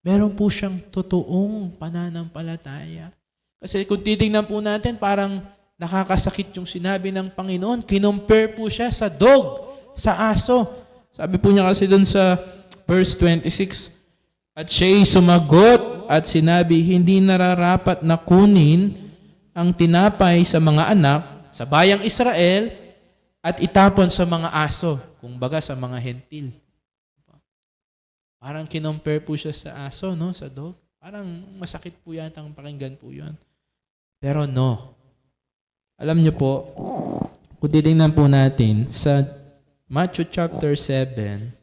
meron po siyang totoong pananampalataya. Kasi kung titingnan po natin, parang nakakasakit yung sinabi ng Panginoon. Kinumpare po siya sa dog, sa aso. Sabi po niya kasi doon sa verse 26, at siya'y sumagot at sinabi, hindi nararapat na kunin ang tinapay sa mga anak sa bayang Israel at itapon sa mga aso, kumbaga sa mga hentil. Parang kinumpare po siya sa aso, no? Sa dog. Parang masakit po yata ang pakinggan po yun. Pero no. Alam niyo po, kung titingnan po natin sa Matthew chapter 7,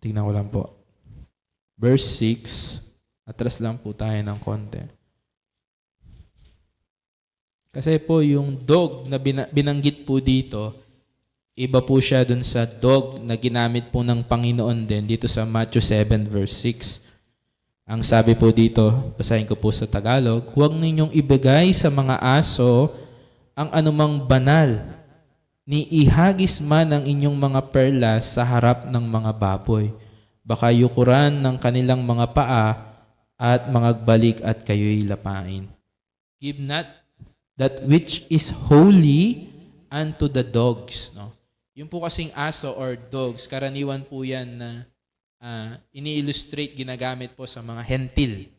tingnan ko lang po. Verse 6, atras lang po tayo ng konti. Kasi po yung dog na binanggit po dito, iba po siya dun sa dog na ginamit po ng Panginoon din dito sa Matthew 7 verse 6. Ang sabi po dito, basahin ko po sa Tagalog, huwag ninyong ibigay sa mga aso ang anumang banal, ni ihagis man ang inyong mga perlas sa harap ng mga baboy. Baka yukuran ng kanilang mga paa at mangagbalik at kayo'y lapain. Give not that which is holy unto the dogs. No? Yung po kasing aso or dogs, karaniwan po yan na ini-illustrate, ginagamit po sa mga hentil.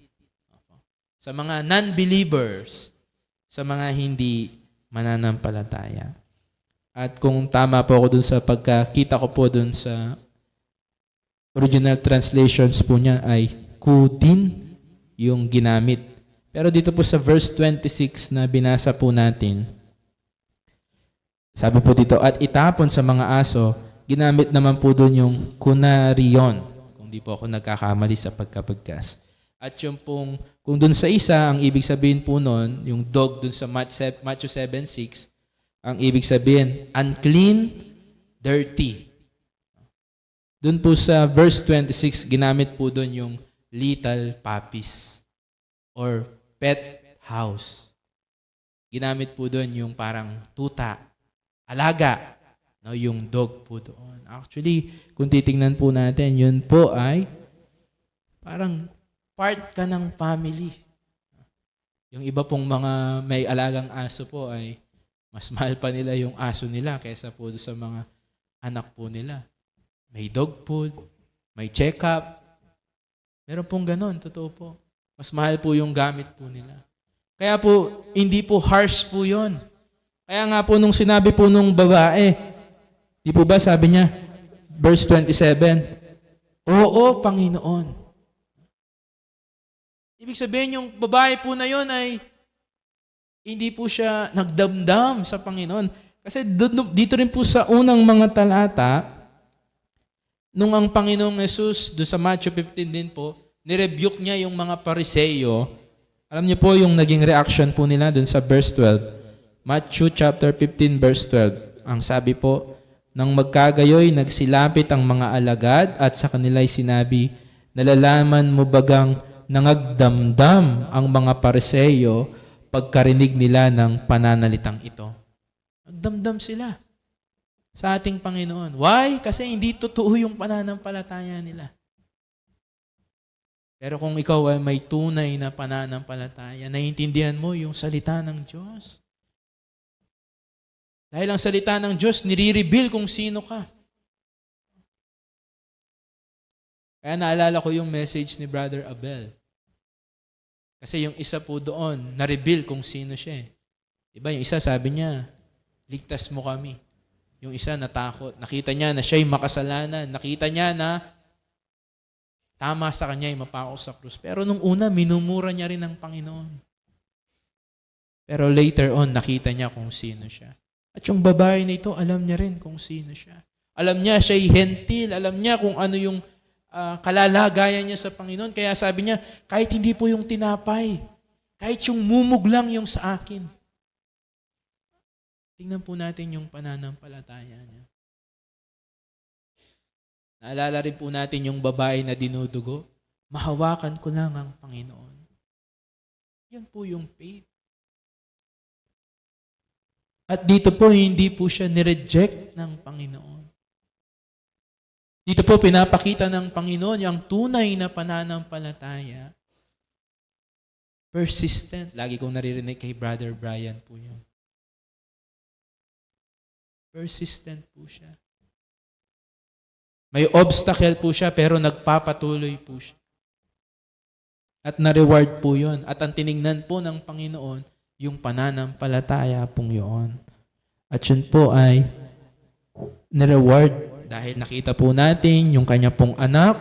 Sa mga non-believers, sa mga hindi mananampalataya. At kung tama po ako dun sa pagkakita ko po dun sa original translations po niya ay kudin yung ginamit. Pero dito po sa verse 26 na binasa po natin, sabi po dito, at itapon sa mga aso, ginamit naman po doon yung kunarion, kung di po ako nagkakamali sa pagkapagkas. At yung pong, kung doon sa isa, ang ibig sabihin po noon, yung dog doon sa Matthew 7:6, ang ibig sabihin, unclean, dirty. Doon po sa verse 26, ginamit po doon yung little puppies or pet house. Ginamit po doon yung parang tuta, alaga, no, yung dog po doon. Actually, kung titingnan po natin, yun po ay parang part ka ng family. Yung iba pong mga may alagang aso po ay mas mahal pa nila yung aso nila kaysa po sa mga anak po nila. may dog food, may check-up. Meron pong ganon, totoo po. Mas mahal po yung gamit po nila. Kaya po, hindi po harsh po yun. Kaya nga po nung sinabi po nung babae, di po ba sabi niya, verse 27, Oo, Panginoon. Ibig sabihin yung babae po na yun ay hindi po siya nagdamdam sa Panginoon. Kasi dito rin po sa unang mga talata, nung ang Panginoong Jesus, doon sa Matthew 15 din po, nirebuke niya yung mga Pariseyo. Alam niyo po yung naging reaction po nila doon sa verse 12. Matthew chapter 15 verse 12. Ang sabi po, nang magkagayoy, nagsilapit ang mga alagad at sa kanila'y sinabi, nalalaman mo bagang nangagdamdam ang mga Pariseyo pagkarinig nila ng pananalitang ito. Nagdamdam sila sa ating Panginoon. Why? Kasi hindi totoo yung pananampalataya nila. Pero kung ikaw ay may tunay na pananampalataya, naiintindihan mo yung salita ng Diyos. Dahil ang salita ng Diyos, nire-reveal kung sino ka. Kaya naalala ko yung message ni Brother Abel. Kasi yung isa po doon, na-reveal kung sino siya. Diba? Yung isa sabi niya, ligtas mo kami. Yung isa natakot. Nakita niya na siya'y makasalanan. Nakita niya na tama sa kanya ay mapako sa krus. Pero nung una, minumura niya rin ang Panginoon. Pero later on, nakita niya kung sino siya. At yung babae na ito, alam niya rin kung sino siya. Alam niya siya'y hentil. Alam niya kung ano yung kalalagayan niya sa Panginoon. Kaya sabi niya, kahit hindi po yung tinapay, kahit yung mumug lang yung sa akin. Tingnan po natin yung pananampalataya niya. Naalala rin po natin yung babae na dinudugo, mahawakan ko lang ang Panginoon. Yan po yung faith. At dito po, hindi po siya nireject ng Panginoon. Dito po, pinapakita ng Panginoon yung tunay na pananampalataya. Persistent. Lagi kong naririnig kay Brother Brian po yun. Persistent po siya. May obstacle po siya, pero nagpapatuloy po siya. At na-reward po yun. At ang tiningnan po ng Panginoon, yung pananampalataya pong yun. At yun po ay na-reward dahil nakita po natin yung kanya pong anak,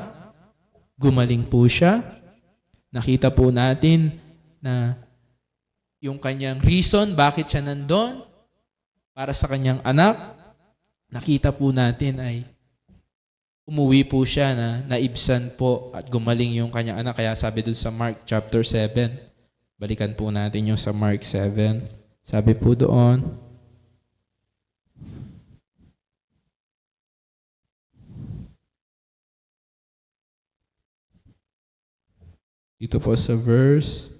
gumaling po siya. Nakita po natin na yung kanyang reason bakit siya nandun para sa kanyang anak. Nakita po natin ay umuwi po siya na naibsan po at gumaling yung kanyang anak. Kaya sabi dun sa Mark chapter 7, balikan po natin yung sa Mark 7. Sabi po doon, dito po sa verse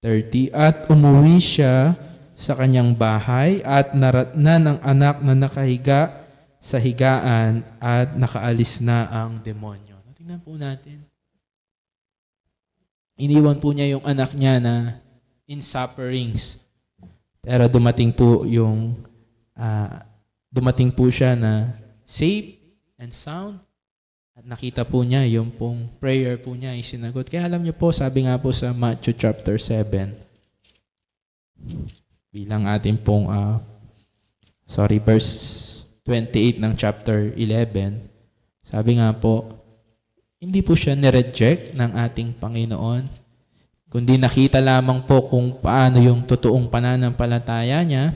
30, at umuwi siya sa kanyang bahay at naratna ng anak na nakahiga sa higaan at nakaalis na ang demonyo. Tingnan po natin. Iniwan po niya yung anak niya na in sufferings. Pero dumating po siya na safe and sound. At nakita po niya yung pong prayer po niya ay sinagot. Kaya alam niyo po, sabi nga po sa Matthew chapter 7, bilang ating pong, verse 28 ng chapter 11, sabi nga po, hindi po siya nireject ng ating Panginoon, kundi nakita lamang po kung paano yung totoong pananampalataya niya.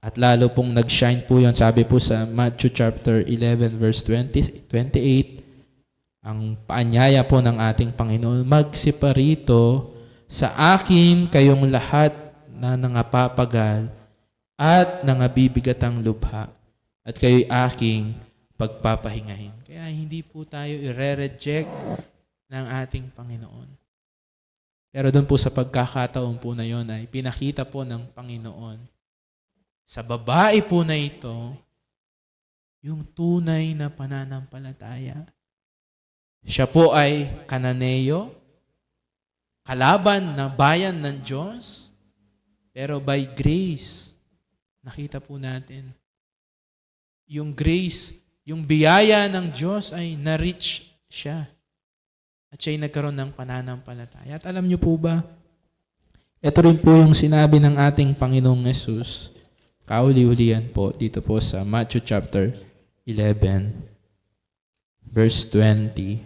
At lalo pong nag-shine po yun. Sabi po sa Matthew chapter 11 verse 28, ang paanyaya po ng ating Panginoon, magsiparito sa akin kayong lahat na nangapapagal at nangabibigatang lubha, at kayo'y aking pagpapahingahin. Kaya hindi po tayo i-reject ng ating Panginoon. Pero doon po sa pagkakataon po na yun ay pinakita po ng Panginoon sa babae po na ito yung tunay na pananampalataya. Siya po ay Kananeo, kalaban na bayan ng Diyos, pero by grace, nakita po natin yung grace, yung biyaya ng Diyos ay na-reach siya. At siya'y nagkaroon ng pananampalataya. At alam niyo po ba, ito rin po yung sinabi ng ating Panginoong Yesus, kauli-ulian po, dito po sa Matthew chapter 11, verse 20.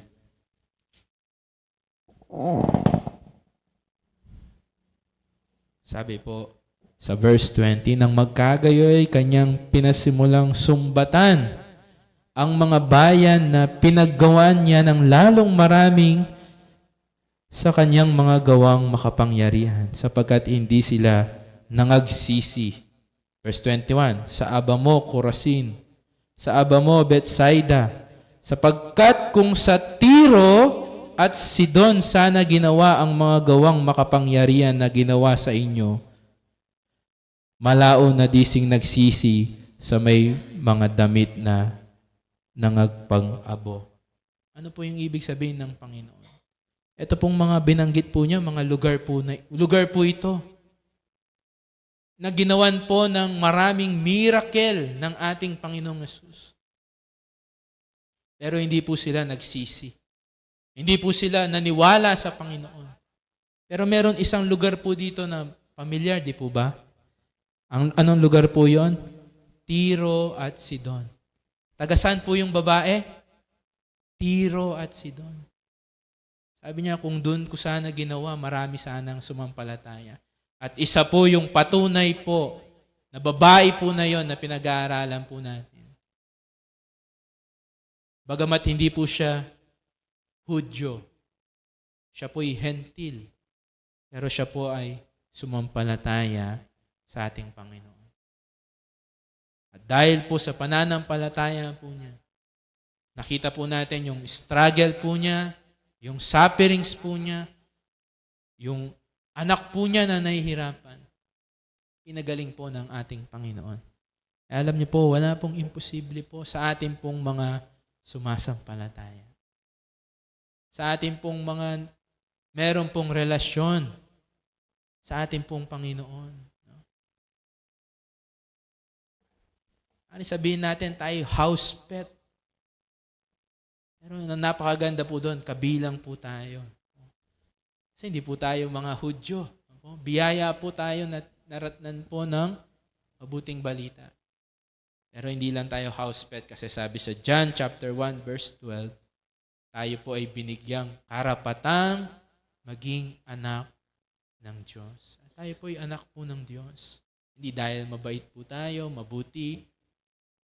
Sabi po sa verse 20, nang magkagayoy kanyang pinasimulang sumbatan ang mga bayan na pinaggawan niya ng lalong maraming sa kanyang mga gawang makapangyarihan, sapagkat hindi sila nangagsisi. Verse 21, sa aba mo, Corazin, sa aba mo, Bethsaida, sapagkat kung sa Tiro at Sidon sana ginawa ang mga gawang makapangyarihan na ginawa sa inyo, malao na dising nagsisi sa may mga damit na nangagpang-abo. Ano po yung ibig sabihin ng Panginoon? Ito pong mga binanggit po niya, mga lugar po ito na ginawan po ng maraming miracle ng ating Panginoong Yesus. Pero hindi po sila nagsisi. Hindi po sila naniwala sa Panginoon. Pero meron isang lugar po dito na pamilyar, di po ba? Anong lugar po yon? Tiro at Sidon. Tagasan po yung babae? Tiro at Sidon. Sabi niya, kung doon ko sana ginawa, marami sanang sumampalataya. At isa po yung patunay po na babae po na yon na pinag-aaralan po natin. Bagamat hindi po siya Hudyo, siya po ay Hentil, pero siya po ay sumampalataya sa ating Panginoon. At dahil po sa pananampalataya po niya, nakita po natin yung struggle po niya, yung sufferings po niya, yung anak po niya na nahihirapan, pinagaling po ng ating Panginoon. Alam niyo po, wala pong imposible po sa ating pong mga sumasampalataya. Sa ating pong mga meron pong relasyon sa ating pong Panginoon. Ano sabihin natin, tayo house pet. Pero napakaganda po doon, kabilang po tayo. Kasi hindi po tayo mga Hudyo. Biyaya po tayo na naratnan po ng mabuting balita. Pero hindi lang tayo house pet kasi sabi sa John chapter 1 verse 12, tayo po ay binigyang karapatang maging anak ng Diyos. At tayo po ay anak po ng Diyos. Hindi dahil mabait po tayo, mabuti.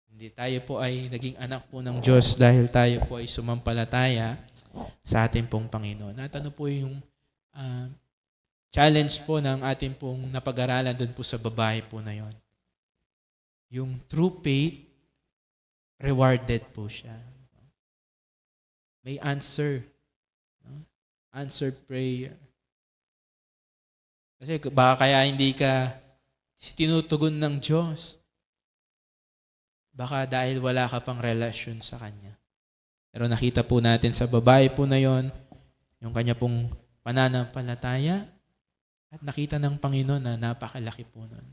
Hindi tayo po ay naging anak po ng Diyos dahil tayo po ay sumampalataya sa ating pong Panginoon. At ano po yung challenge po ng ating pong napag-aralan doon po sa babae po na yon. Yung true faith, rewarded po siya. May answer. No? Answered prayer. Kasi baka kaya hindi ka tinutugon ng Diyos. Baka dahil wala ka pang relasyon sa Kanya. Pero nakita po natin sa babae po na yon, yung kanya pong pananampalataya, at nakita ng Panginoon na napakalaki po nun.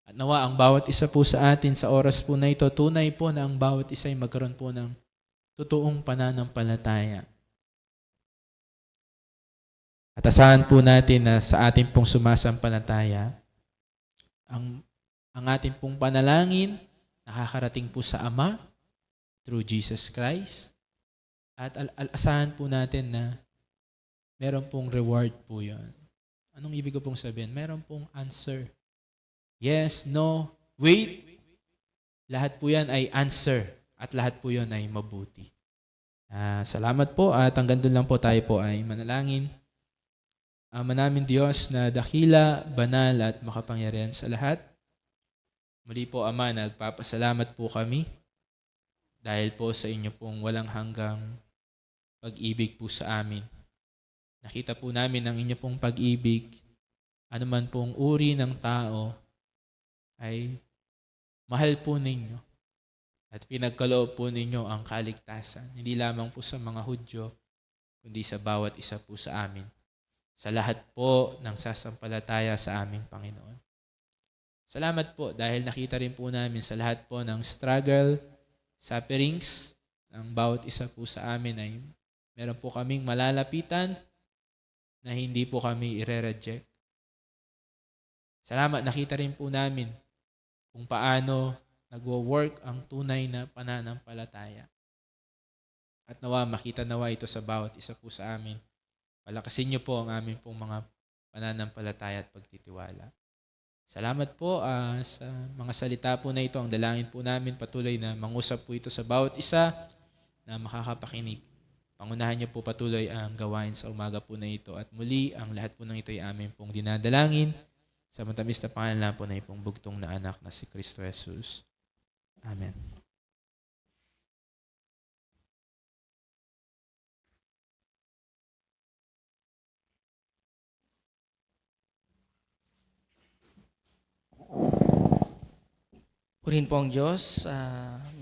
At nawa ang bawat isa po sa atin sa oras po na ito, tunay po na ang bawat isa ay magkaroon po ng totoong pananampalataya. At asahan po natin na sa ating pong sumasampalataya, ang ating pong panalangin nakakarating po sa Ama through Jesus Christ. At asahan po natin na meron pong reward po yun. Anong ibig ko pong sabihin? Meron pong answer. Yes, no, wait. Lahat po yan ay answer. At lahat po yun ay mabuti. Salamat po at hanggang doon lang po tayo po ay manalangin. Ama namin Diyos na dakila, banal at makapangyarihan sa lahat. Muli po Ama, nagpapasalamat po kami dahil po sa inyo pong walang hanggang pag-ibig po sa amin. Nakita po namin ang inyo pong pag-ibig, anuman pong uri ng tao, ay mahal po ninyo at pinagkaloob po ninyo ang kaligtasan. Hindi lamang po sa mga Hudyo, kundi sa bawat isa po sa amin. Sa lahat po ng sasampalataya sa aming Panginoon. Salamat po dahil nakita rin po namin sa lahat po ng struggle, sufferings ng bawat isa po sa amin ay meron po kaming malalapitan na hindi po kami ire-reject. Salamat, nakita rin po namin kung paano nagwo-work ang tunay na pananampalataya. At nawa, makita nawa ito sa bawat isa po sa amin. Palakasin niyo po ang aming pong mga pananampalataya at pagtitiwala. Salamat po sa mga salita po na ito. Ang dalangin po namin patuloy na mangusap po ito sa bawat isa na makakapakinig. Pangunahan niyo po patuloy ang gawain sa umaga po na ito. At muli, ang lahat po ng ito ay amin pong dinadalangin sa matamis na pangalan po na ipong bugtong na anak na si Kristo Jesus. Amen. Purihin po ang Diyos sa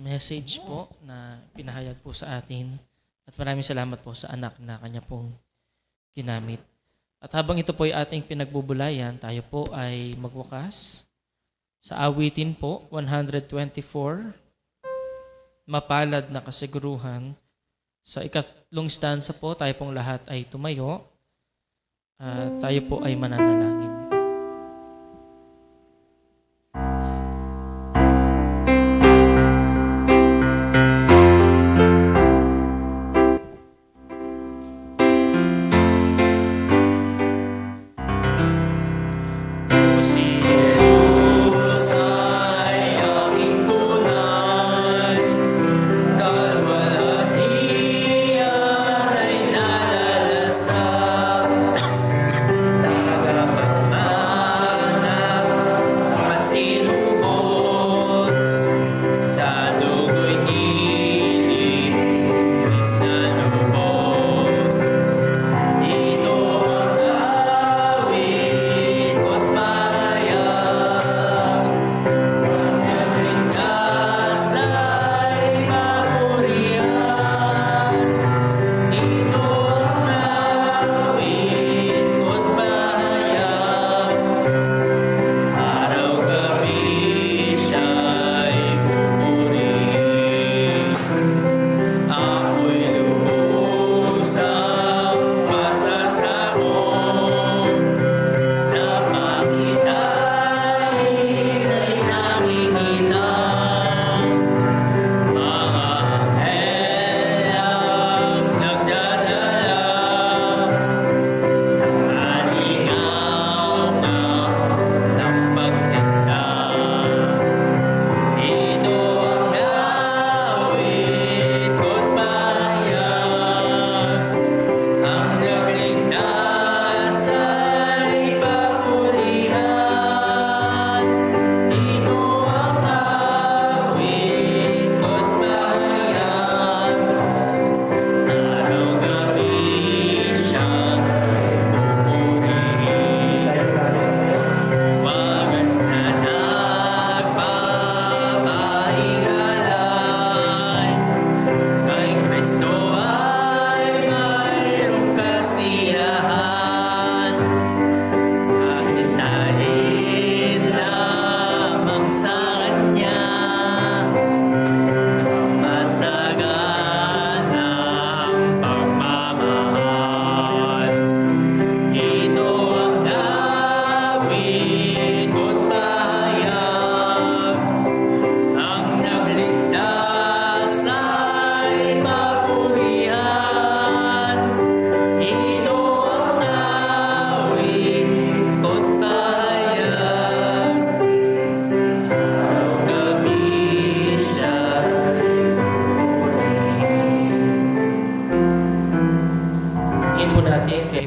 message po na pinahayag po sa atin. At maraming salamat po sa anak na kanya pong ginamit. At habang ito po ay ating pinagbubulayan, tayo po ay magwakas sa awitin po, 124, Mapalad na Kasiguruhan. Sa ikatlong stanza po, tayo pong lahat ay tumayo. Tayo po ay mananalangin.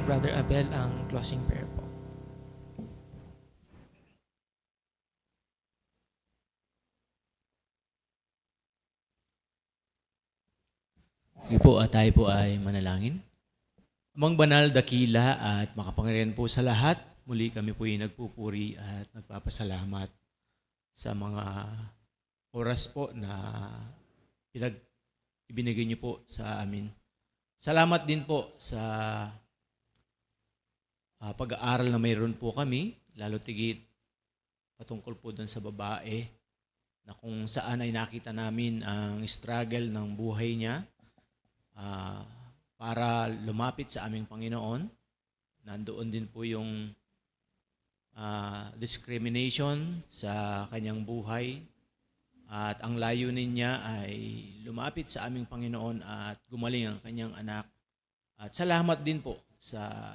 Brother Abel ang closing prayer po. Sige po, tayo po ay manalangin. Amang banal, dakila at makapangyarihan po sa lahat, muli kami po ay nagpupuri at nagpapasalamat sa mga oras po na ibinigay niyo po sa amin. Salamat din po sa pag-aaral na mayroon po kami, lalo tigit patungkol po doon sa babae na kung saan ay nakita namin ang struggle ng buhay niya para lumapit sa aming Panginoon. Nandoon din po yung discrimination sa kanyang buhay at ang layunin niya ay lumapit sa aming Panginoon at gumaling ang kanyang anak. At salamat din po sa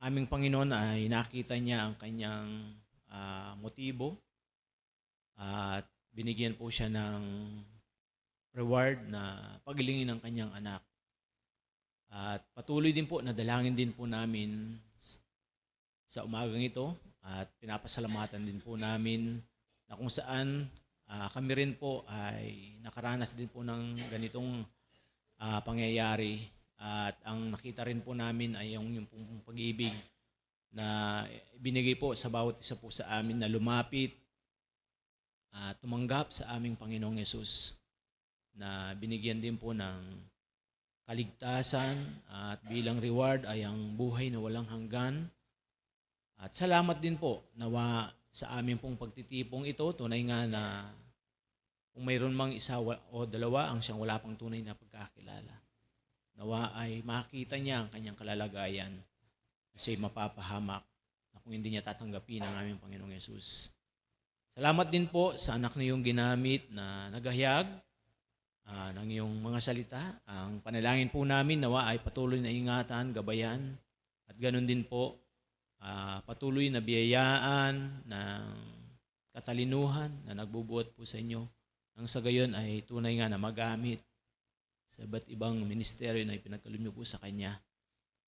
aming Panginoon ay nakita niya ang kanyang motibo at binigyan po siya ng reward na pagalingin ng kanyang anak. At patuloy din po, nadalangin din po namin sa umagang ito at pinapasalamatan din po namin na kung saan kami rin po ay nakaranas din po ng ganitong pangyayari at ang nakita rin po namin ay yung pong pag-ibig na binigay po sa bawat isa po sa amin na lumapit at tumanggap sa aming Panginoong Yesus na binigyan din po ng kaligtasan at bilang reward ay ang buhay na walang hanggan. At salamat din po nawa sa aming pong pagtitipong ito. Tunay nga na kung mayroon mang isa o dalawa ang siyang wala pang tunay na pagkakilala, nawa ay makita niya ang kanyang kalalagayan kasi mapapahamak na kung hindi niya tatanggapin ang aming Panginoong Yesus. Salamat din po sa anak niyong ginamit na naghayag ng iyong mga salita. Ang panalangin po namin nawa ay patuloy na ingatan, gabayan at ganun din po patuloy na biyayaan ng katalinuhan na nagbubuot po sa inyo. Nang sa gayon ay tunay nga na magamit sa iba't ibang ministeryo na ipinagkaloob niyo po sa Kanya.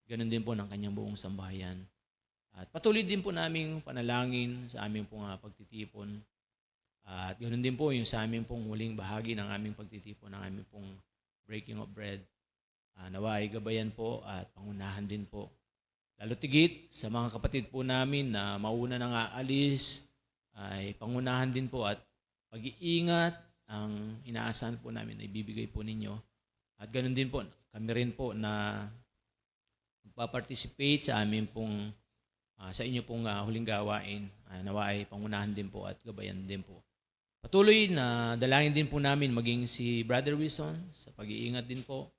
Ganon din po ng Kanyang buong sambahayan. At patuloy din po namin panalangin sa aming pong pagtitipon. At ganon din po yung sa aming pong huling bahagi ng aming pagtitipon, ng aming pong breaking of bread. Nawa ay gabayan po at pangunahan din po. Lalo tigit sa mga kapatid po namin na mauna nang aalis, ay pangunahan din po at pag-iingat ang inaasahan po namin ay bibigay po ninyo. At ganoon din po, kami rin po na magpa-participate sa amin pong, sa inyo pong huling gawain. Nawa ay pangunahan din po at gabayan din po. Patuloy na dalangin din po namin maging si Brother Wilson sa pag-iingat din po.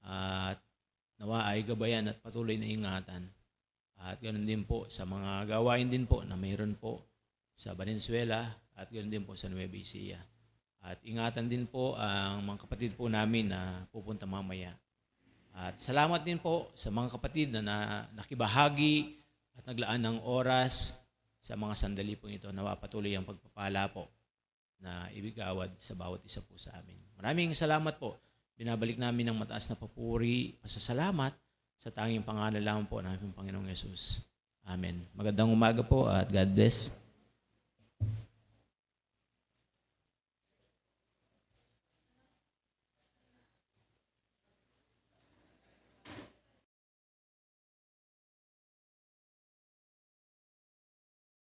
At nawa ay gabayan at patuloy na ingatan. At ganoon din po sa mga gawain din po na mayroon po sa Valenzuela at ganoon din po sa Nueva Ecija. At ingatan din po ang mga kapatid po namin na pupunta mamaya. At salamat din po sa mga kapatid na nakibahagi at naglaan ng oras sa mga sandali po ito. Nawa patuloy ang pagpapala po na ibigawad sa bawat isa po sa amin. Maraming salamat po. Binabalik namin ng mataas na papuri, pasasalamat sa tanging pangalan lamang po ng aming Panginoong Yesus. Amen. Magandang umaga po at God bless.